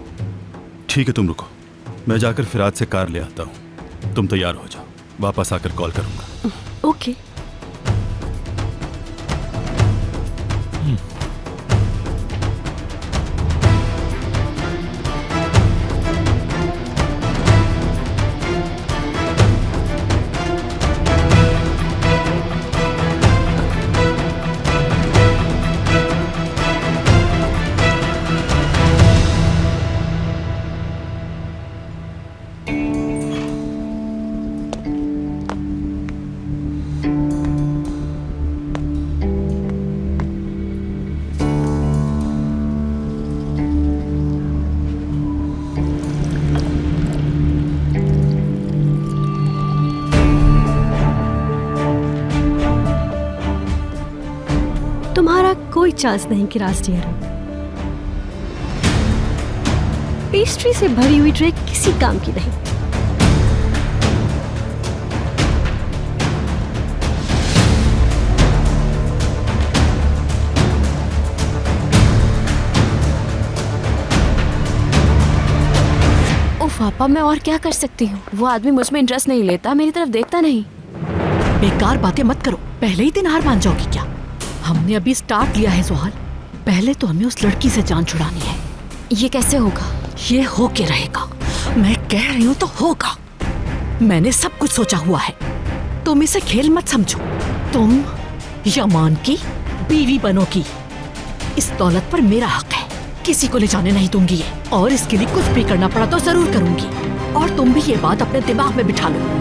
ठीक है, तुम रुको, मैं जाकर फिरात से कार ले आता हूँ। तुम तैयार हो जाओ, वापस आकर कॉल करूँगा।
ओके। तुम्हारा कोई चांस नहीं कि राज डियर। पेस्ट्री से भरी हुई ट्रे किसी काम की नहीं।
उफ
पापा मैं और क्या कर सकती हूँ? वो आदमी मुझ में इंटरेस्ट नहीं लेता, मेरी तरफ देखता नहीं।
बेकार बातें मत करो, पहले ही दिन हार मान जाओगी क्या? हमने अभी स्टार्ट लिया है सुहाल, पहले तो हमें उस लड़की से जान छुड़ानी है।
ये कैसे होगा?
ये हो के रहेगा, मैं कह रही हूँ तो होगा। मैंने सब कुछ सोचा हुआ है, तुम इसे खेल मत समझो। तुम यमान की बीवी बनोगी, इस दौलत पर मेरा हक है, किसी को ले जाने नहीं दूंगी ये, और इसके लिए कुछ भी करना पड़ा तो जरूर करूंगी। और तुम भी ये बात अपने दिमाग में बिठा लो।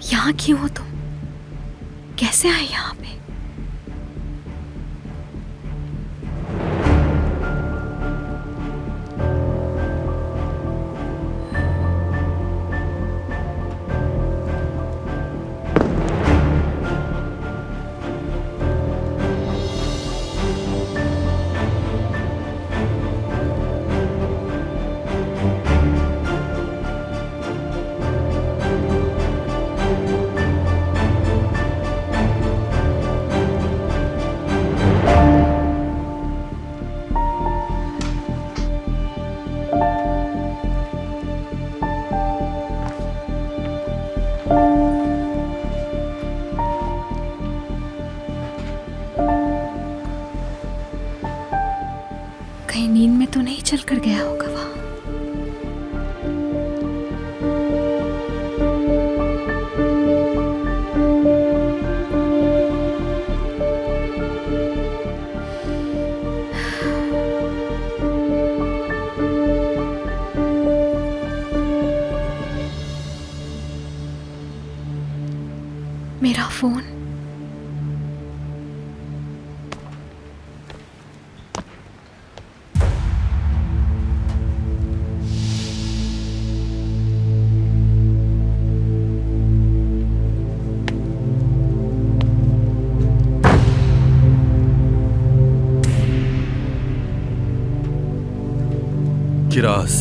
यहाँ क्यों हो तुम? कैसे आए यहाँ पे? कहीं नींद में तो नहीं चल कर गया होगा वहां?
किरास,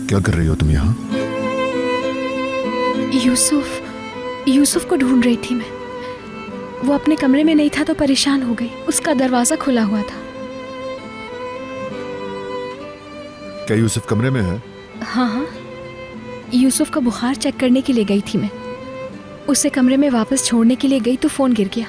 क्या कर रही हो तुम यहाँ?
यूसुफ को ढूंढ रही थी मैं। वो अपने कमरे में नहीं था तो परेशान हो गई। उसका दरवाजा खुला हुआ था।
क्या यूसुफ कमरे में है?
हाँ, यूसुफ का बुखार चेक करने के लिए गई थी मैं। उसे कमरे में वापस छोड़ने के लिए गई तो फोन गिर गया।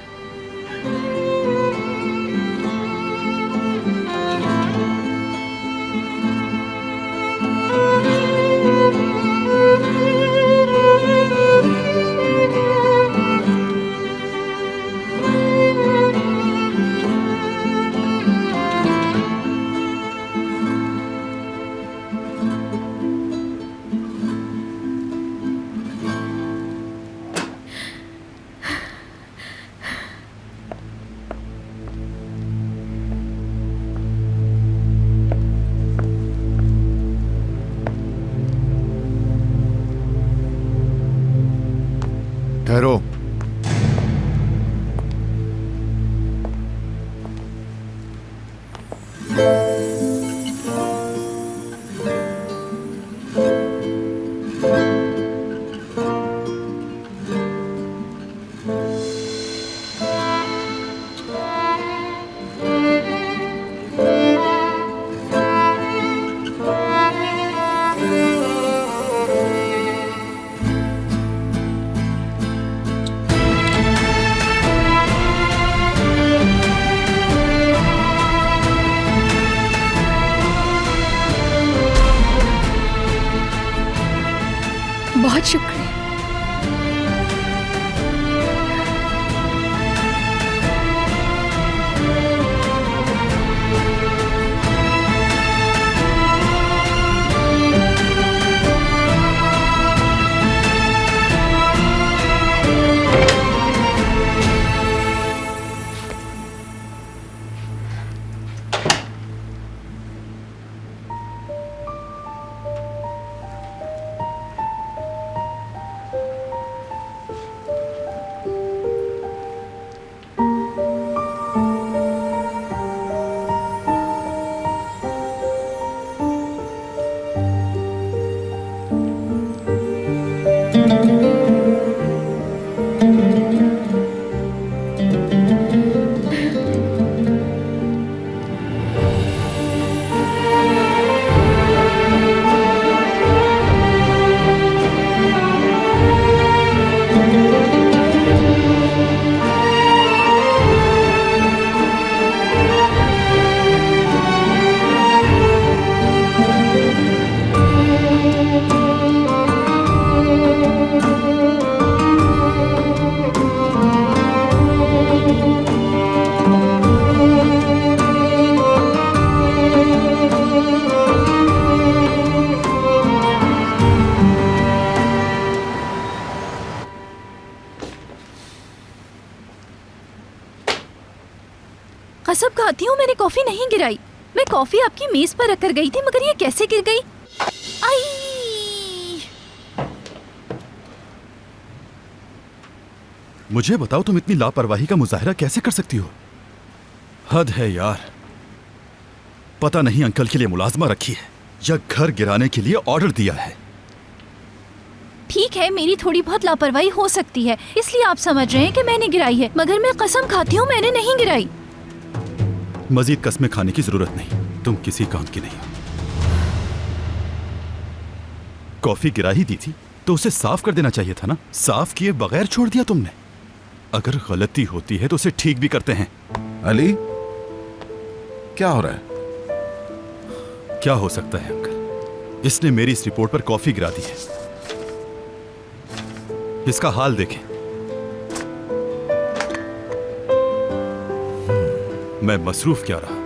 ठहरो।
बहुत शुक्रिया।
कसम खाती हूँ मैंने कॉफी नहीं गिराई। मैं कॉफी आपकी मेज पर रखकर गई थी, मगर ये कैसे गिर गई? आई!
मुझे बताओ, तुम इतनी लापरवाही का मुजाहरा कैसे कर सकती हो? हद है यार। पता नहीं अंकल के लिए मुलाजमा रखी है या घर गिराने के लिए ऑर्डर दिया है।
ठीक है, मेरी थोड़ी बहुत लापरवाही हो सकती है, इसलिए आप समझ रहे हैं कि मैंने गिराई है, मगर मैं कसम खाती हूँ मैंने नहीं गिराई।
मजीद कसमें खाने की जरूरत नहीं, तुम किसी काम की नहीं हो। कॉफी गिरा ही दी थी तो उसे साफ कर देना चाहिए था ना, साफ किए बगैर छोड़ दिया तुमने। अगर गलती होती है तो उसे ठीक भी करते हैं।
अली, क्या हो रहा है?
क्या हो सकता है अंकल, इसने मेरी इस रिपोर्ट पर कॉफी गिरा दी है। इसका हाल देखें। मैं मसरूफ क्या रहा,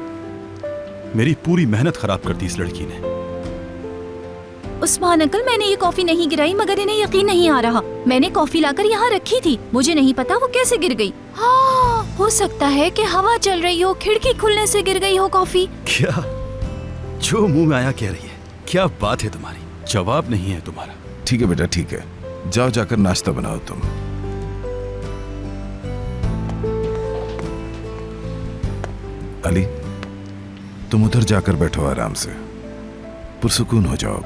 मेरी पूरी मेहनत खराब कर दी इस लड़की ने।
उस्मान अंकल, मैंने ये कॉफी नहीं गिराई, मगर इन्हें यकीन नहीं आ रहा। मैंने कॉफी लाकर यहाँ रखी थी, मुझे नहीं पता वो कैसे गिर गई। हाँ, हो सकता है कि हवा चल रही हो, खिड़की खुलने से गिर गई हो कॉफी।
क्या? जो मुंह में आया कह रही है। क्या बात है तुम्हारी, जवाब नहीं है तुम्हारा।
ठीक है बेटा, ठीक है, जाओ जाकर नाश्ता बनाओ तुम। अली, तुम उधर जाकर बैठो आराम से, पुरसुकून हो जाओ।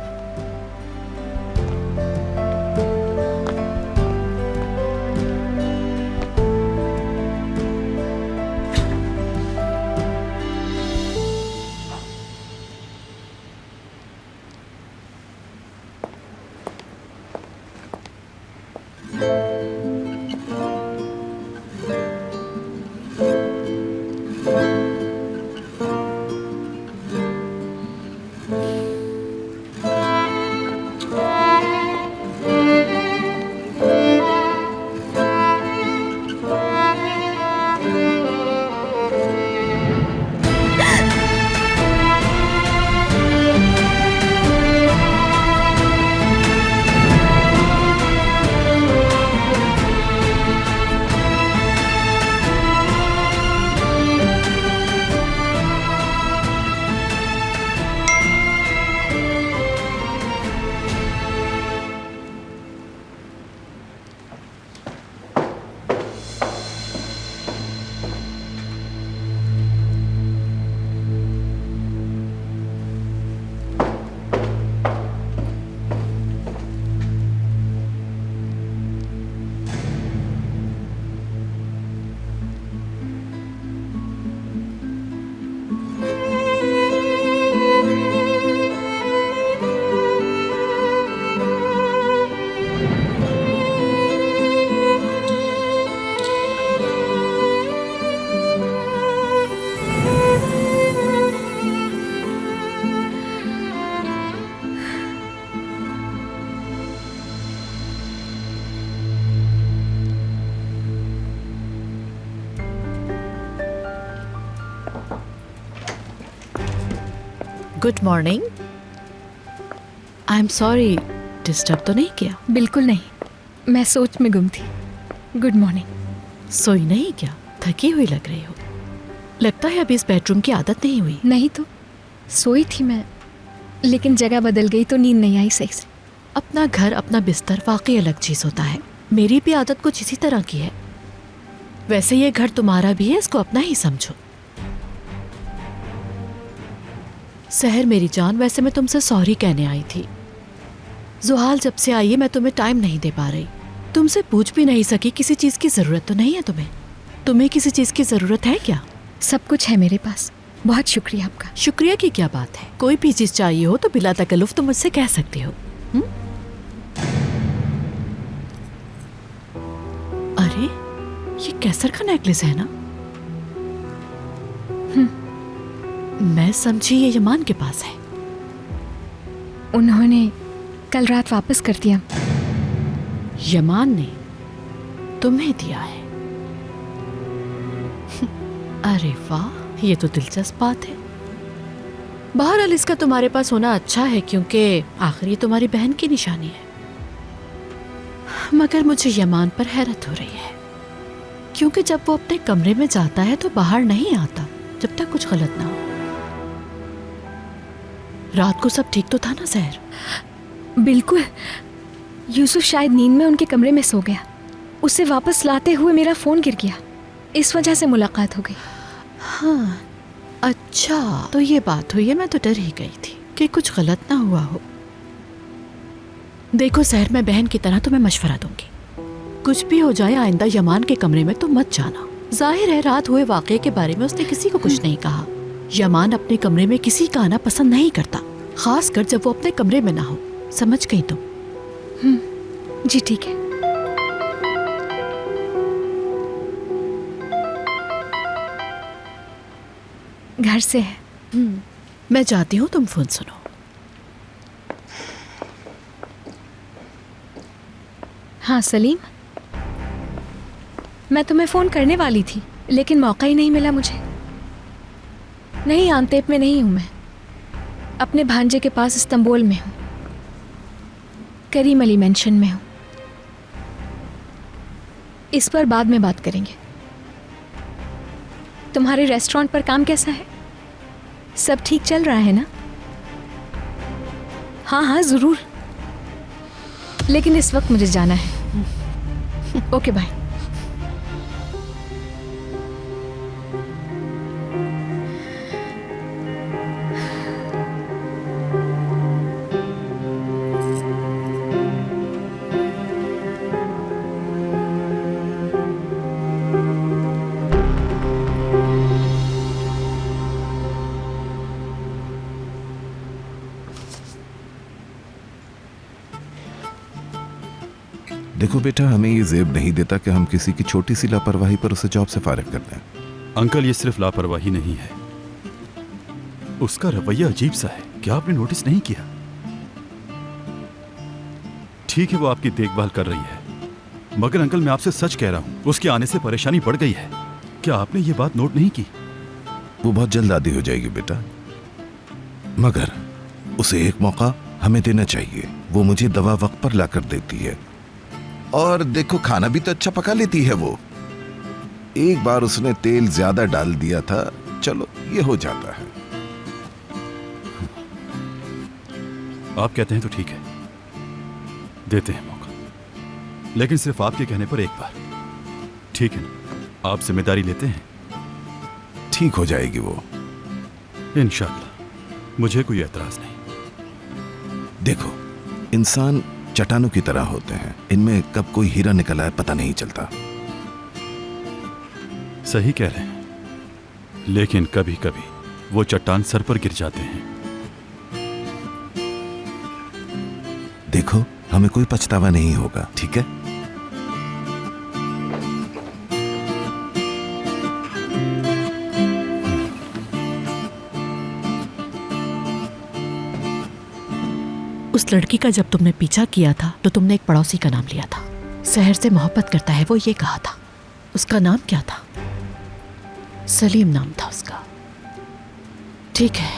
Good morning. I am sorry, disturb तो नहीं किया?
बिल्कुल नहीं, मैं सोच में गुम थी। Good morning.
सोई नहीं क्या? थकी हुई लग रही हो। लगता है अभी इस बेडरूम की आदत नहीं हुई।
नहीं तो सोई थी मैं, लेकिन जगह बदल गई तो नींद नहीं आई सही से।
अपना घर, अपना बिस्तर वाकई अलग चीज होता है। मेरी भी आदत कुछ इसी तरह की है। वैसे ये घर तुम्हारा भी है, इसको अपना ही समझो। सहर मेरी जान, वैसे मैं तुमसे सॉरी कहने आई थी। जुहाल जब से आई है मैं तुम्हें टाइम नहीं दे पा रही। तुमसे पूछ भी नहीं सकी, किसी चीज की जरूरत तो नहीं है तुम्हें? तुम्हें किसी चीज की जरूरत है क्या?
सब कुछ है मेरे पास, बहुत शुक्रिया आपका।
शुक्रिया की क्या बात है? कोई भी चीज चाहिए हो तो बिला तकल्लुफ तुम मुझसे कह सकते हो। अरे ये कैसर का नेकलेस है ना? मैं समझी ये यमान के पास है।
उन्होंने कल रात वापस कर दिया।
यमान ने तुम्हें दिया है? अरे वाह, ये तो दिलचस्प बात है। बहरहाल इसका तुम्हारे पास होना अच्छा है, क्योंकि आखिर ये तुम्हारी बहन की निशानी है। मगर मुझे यमान पर हैरत हो रही है, क्योंकि जब वो अपने कमरे में जाता है तो बाहर नहीं आता जब तक कुछ गलत ना हो। रात को सब ठीक तो था ना सहर?
बिल्कुल। यूसुफ शायद नींद में उनके कमरे में सो गया। उसे वापस लाते हुए मेरा फोन गिर गया, इस वजह से मुलाकात हो गई।
हाँ, अच्छा तो ये बात हुई है। मैं तो डर ही गई थी कि कुछ गलत ना हुआ हो। देखो सहर, मैं बहन की तरह तुम्हें मशवरा दूंगी। कुछ भी हो जाए आइंदा यमान के कमरे में तो मत जाना। जाहिर है रात हुए वाकये के बारे में उसने किसी को कुछ नहीं कहा। यमान अपने कमरे में किसी का आना पसंद नहीं करता, खासकर जब वो अपने कमरे में ना हो। समझ गई तुम?
जी ठीक है। घर से है।
मैं जाती हूँ, तुम फोन सुनो।
हाँ सलीम, मैं तुम्हें फ़ोन करने वाली थी लेकिन मौका ही नहीं मिला मुझे। नहीं, आंतेप में नहीं हूँ मैं, अपने भांजे के पास इस्तांबुल में हूँ, करीम अली मेंशन में हूँ। इस पर बाद में बात करेंगे। तुम्हारे रेस्टोरेंट पर काम कैसा है? सब ठीक चल रहा है ना? हाँ हाँ ज़रूर, लेकिन इस वक्त मुझे जाना है। Okay bye.
देखो बेटा, हमें ये ज़ेब नहीं देता कि हम किसी की छोटी सी लापरवाही पर उसे जॉब से फारिग कर दें।
अंकल, ये सिर्फ लापरवाही नहीं है, उसका रवैया अजीब सा है। क्या आपने नोटिस नहीं किया? ठीक है, वो आपकी देखभाल कर रही है, मगर अंकल मैं आपसे सच कह रहा हूं, उसके आने से परेशानी बढ़ गई है। क्या आपने ये बात नोट नहीं की?
वो बहुत जल्द आदी हो जाएगी बेटा, मगर उसे एक मौका हमें देना चाहिए। वो मुझे दवा वक्त पर लाकर देती है, और देखो खाना भी तो अच्छा पका लेती है वो। एक बार उसने तेल ज्यादा डाल दिया था, चलो ये हो जाता है।
आप कहते हैं तो ठीक है, देते हैं मौका, लेकिन सिर्फ आपके कहने पर एक बार, ठीक है ना? आप जिम्मेदारी लेते हैं?
ठीक हो जाएगी वो
इंशाअल्लाह, मुझे कोई एतराज नहीं।
देखो, इंसान चट्टानों की तरह होते हैं, इनमें कब कोई हीरा निकला है पता नहीं चलता।
सही कह रहे हैं, लेकिन कभी कभी वो चट्टान सर पर गिर जाते हैं।
देखो, हमें कोई पछतावा नहीं होगा, ठीक है?
उस लड़की का जब तुमने पीछा किया था तो तुमने एक पड़ोसी का नाम लिया था। सहर से मोहब्बत करता है वो, ये कहा था। उसका नाम क्या था? सलीम नाम था उसका। ठीक है,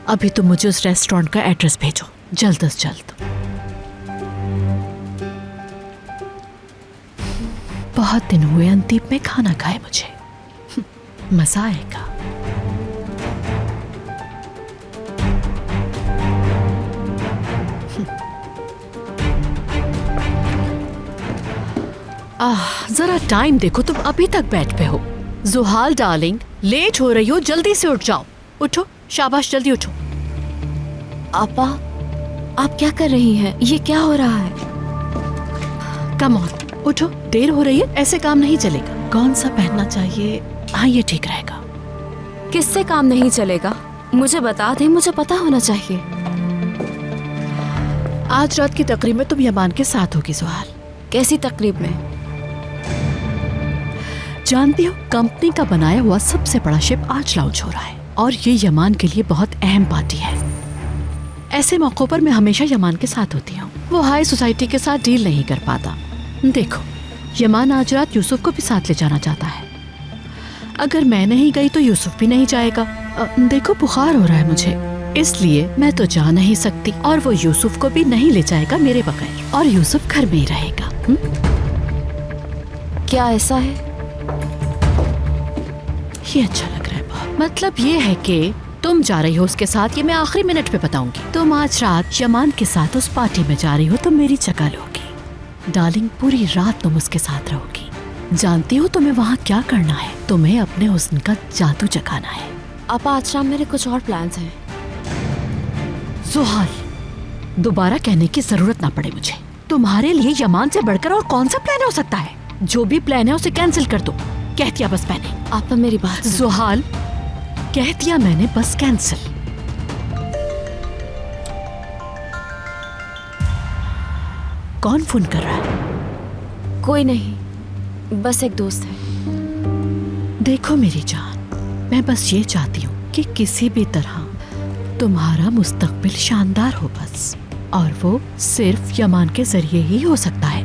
अभी तुम मुझे उस रेस्टोरेंट का एड्रेस भेजो, जल्द से जल्द। बहुत दिन हुए अंतीप में खाना खाए मुझे, मजा आएगा। जरा टाइम देखो, तुम अभी तक बेड पे हो। जुहाल डार्लिंग, लेट हो रही हो, जल्दी से उठ जाओ। उठो, शाबाश, जल्दी उठो।
आपा, आप क्या कर रही हैं? ये क्या हो रहा है?
कम ऑन, उठो, देर हो रही है, ऐसे काम नहीं चलेगा। कौन सा पहनना चाहिए? हाँ, ये ठीक रहेगा।
किससे काम नहीं चलेगा? मुझे बता दें, मुझे पता होना चाहिए।
आज रात की तकरीब में तुम यमान के साथ होगी जुहाल।
कैसी तकरीब में?
जानती हो, कंपनी का बनाया हुआ सबसे बड़ा शिप आज लॉन्च हो रहा है और ये यमान के लिए बहुत अहम पार्टी है। ऐसे मौकों पर मैं हमेशा यमान के साथ होती हूँ। वो हाई सोसाइटी के साथ डील नहीं कर पाता। देखो, यमान आज रात यूसुफ को भी साथ ले जाना चाहता है। अगर मैं नहीं गई तो यूसुफ भी नहीं जाएगा। देखो, बुखार हो रहा है मुझे, इसलिए मैं तो जा नहीं सकती और वो यूसुफ को भी नहीं ले जाएगा मेरे बगैर, और यूसुफ घर में ही रहेगा।
क्या ऐसा है?
ये अच्छा लग रहा है बहुत। मतलब ये है कि तुम जा रही हो उसके साथ, ये मैं आखिरी मिनट पे बताऊंगी। तुम आज रात यमान के साथ उस पार्टी में जा रही हो, तुम मेरी जगह लोगी। डार्लिंग, पूरी रात तुम उसके साथ रहोगी। जानती हो तुम्हें वहाँ क्या करना है? तुम्हें अपने हुस्न का जादू जगाना है।
अब आज शाम मेरे कुछ और प्लान्स हैं।
जुहाल, दोबारा कहने की जरूरत ना पड़े मुझे। तुम्हारे लिए यमान से बढ़कर और कौन सा प्लान हो सकता है? जो भी प्लान है उसे कैंसिल कर दो। कह दिया बस मैंने।
आप मेरी बात
जुहाल, कह दिया मैंने बस कैंसिल। कौन फोन कर रहा है?
कोई नहीं, बस एक दोस्त है।
देखो मेरी जान, मैं बस ये चाहती हूँ कि किसी भी तरह तुम्हारा मुस्तकबिल शानदार हो बस, और वो सिर्फ यमान के जरिए ही हो सकता है।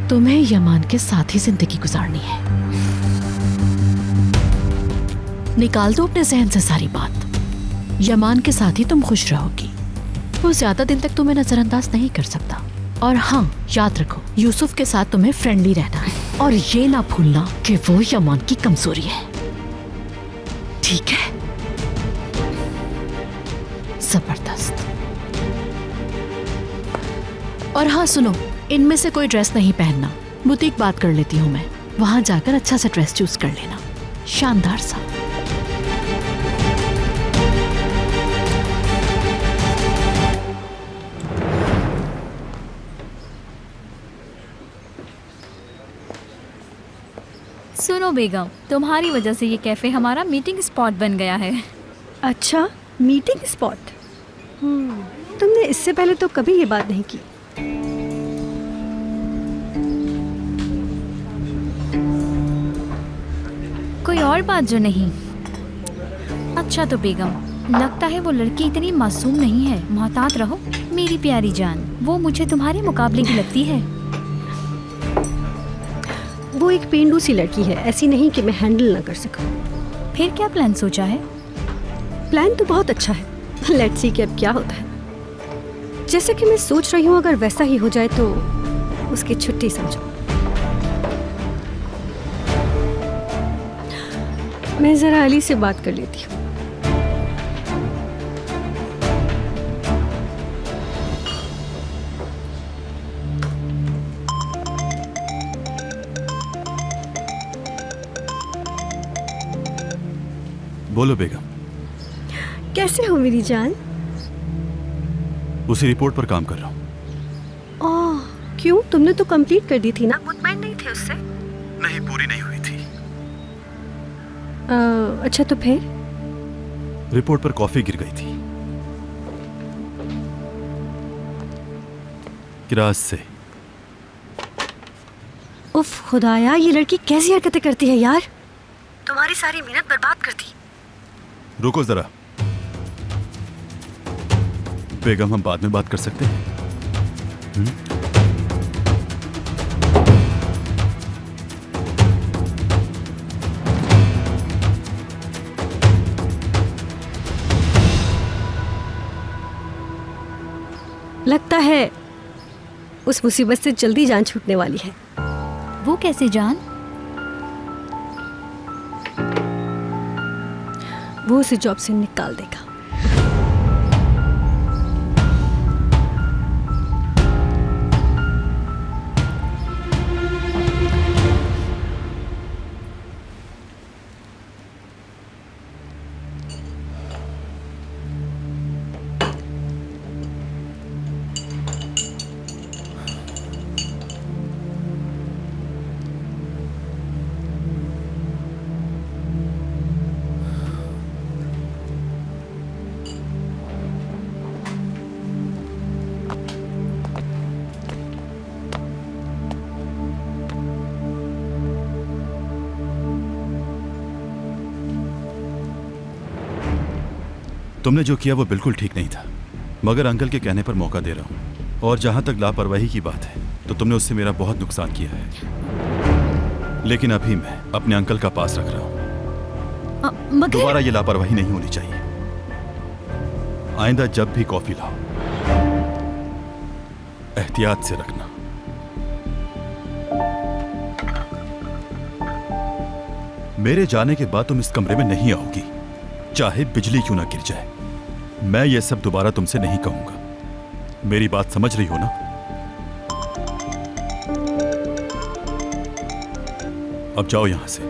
तुम्हें यमान के साथ ही जिंदगी गुजारनी है। निकाल दो अपने जहन से सारी बात। यमान के साथ ही तुम खुश रहोगी। वो ज्यादा दिन तक तुम्हें नजरअंदाज नहीं कर सकता। और हाँ, याद रखो, यूसुफ के साथ तुम्हें फ्रेंडली रहना है, और ये ना भूलना कि वो यमान की कमजोरी है। ठीक है? जबरदस्त। और हाँ सुनो, इनमें से कोई ड्रेस नहीं पहनना। बुटीक बात कर लेती हूँ मैं, वहां जाकर अच्छा सा ड्रेस चूज कर लेना, शानदार सा।
सुनो बेगम, तुम्हारी वजह से ये कैफे हमारा मीटिंग स्पॉट बन गया है।
अच्छा, मीटिंग स्पॉट। तुमने इससे पहले तो कभी ये बात नहीं की।
कोई और बात जो नहीं। अच्छा तो बेगम, लगता है वो लड़की इतनी मासूम नहीं है। मोहतात रहो मेरी प्यारी जान, वो मुझे तुम्हारे मुकाबले की लगती है।
वो एक पेंडू सी लड़की है, ऐसी नहीं कि मैं हैंडल ना कर सकूं।
फिर क्या प्लान सोचा है?
प्लान तो बहुत अच्छा है, लेट्स सी कि अब क्या होता है। जैसे कि मैं सोच रही हूँ, अगर वैसा ही हो जाए तो उसकी छुट्टी समझो। मैं जरा अली से बात कर लेती हूँ।
बोलो बेगम।
कैसे हो मेरी जान?
उसी रिपोर्ट पर काम कर रहा हूँ।
ओह, क्यों? तुमने तो कंप्लीट कर दी थी ना? मुतमईन नहीं थे उससे?
नहीं, पूरी नहीं हुई थी।
अच्छा तो फिर?
रिपोर्ट पर कॉफी गिर गई थी गिलास से।
उफ खुदाया, ये लड़की कैसी हरकतें करती है यार। तुम्हारी सारी मेहनत बर्बाद कर दी।
रुको जरा बेगम, हम बाद में बात कर सकते हैं?
लगता है उस मुसीबत से जल्दी जान छूटने वाली है।
वो कैसे जान?
वो उसे जॉब से निकाल देगा।
तुमने जो किया वो बिल्कुल ठीक नहीं था, मगर अंकल के कहने पर मौका दे रहा हूँ। और जहां तक लापरवाही की बात है तो तुमने उससे मेरा बहुत नुकसान किया है, लेकिन अभी मैं अपने अंकल का पास रख रहा हूँ। दोबारा ये लापरवाही नहीं होनी चाहिए। आइंदा जब भी कॉफी लाओ एहतियात से रखना। मेरे जाने के बाद तुम इस कमरे में नहीं आओगी, चाहे बिजली क्यों ना गिर जाए। मैं ये सब दोबारा तुमसे नहीं कहूंगा। मेरी बात समझ रही हो ना? अब जाओ यहां से।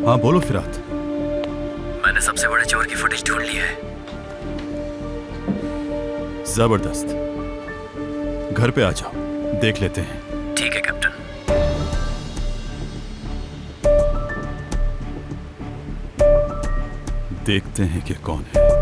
हाँ बोलो फिरात।
मैंने सबसे बड़े चोर की फुटेज ढूंढ ली है।
जबरदस्त। घर पे आ जाओ, देख लेते हैं।
ठीक है कैप्टन।
देखते हैं कि कौन है।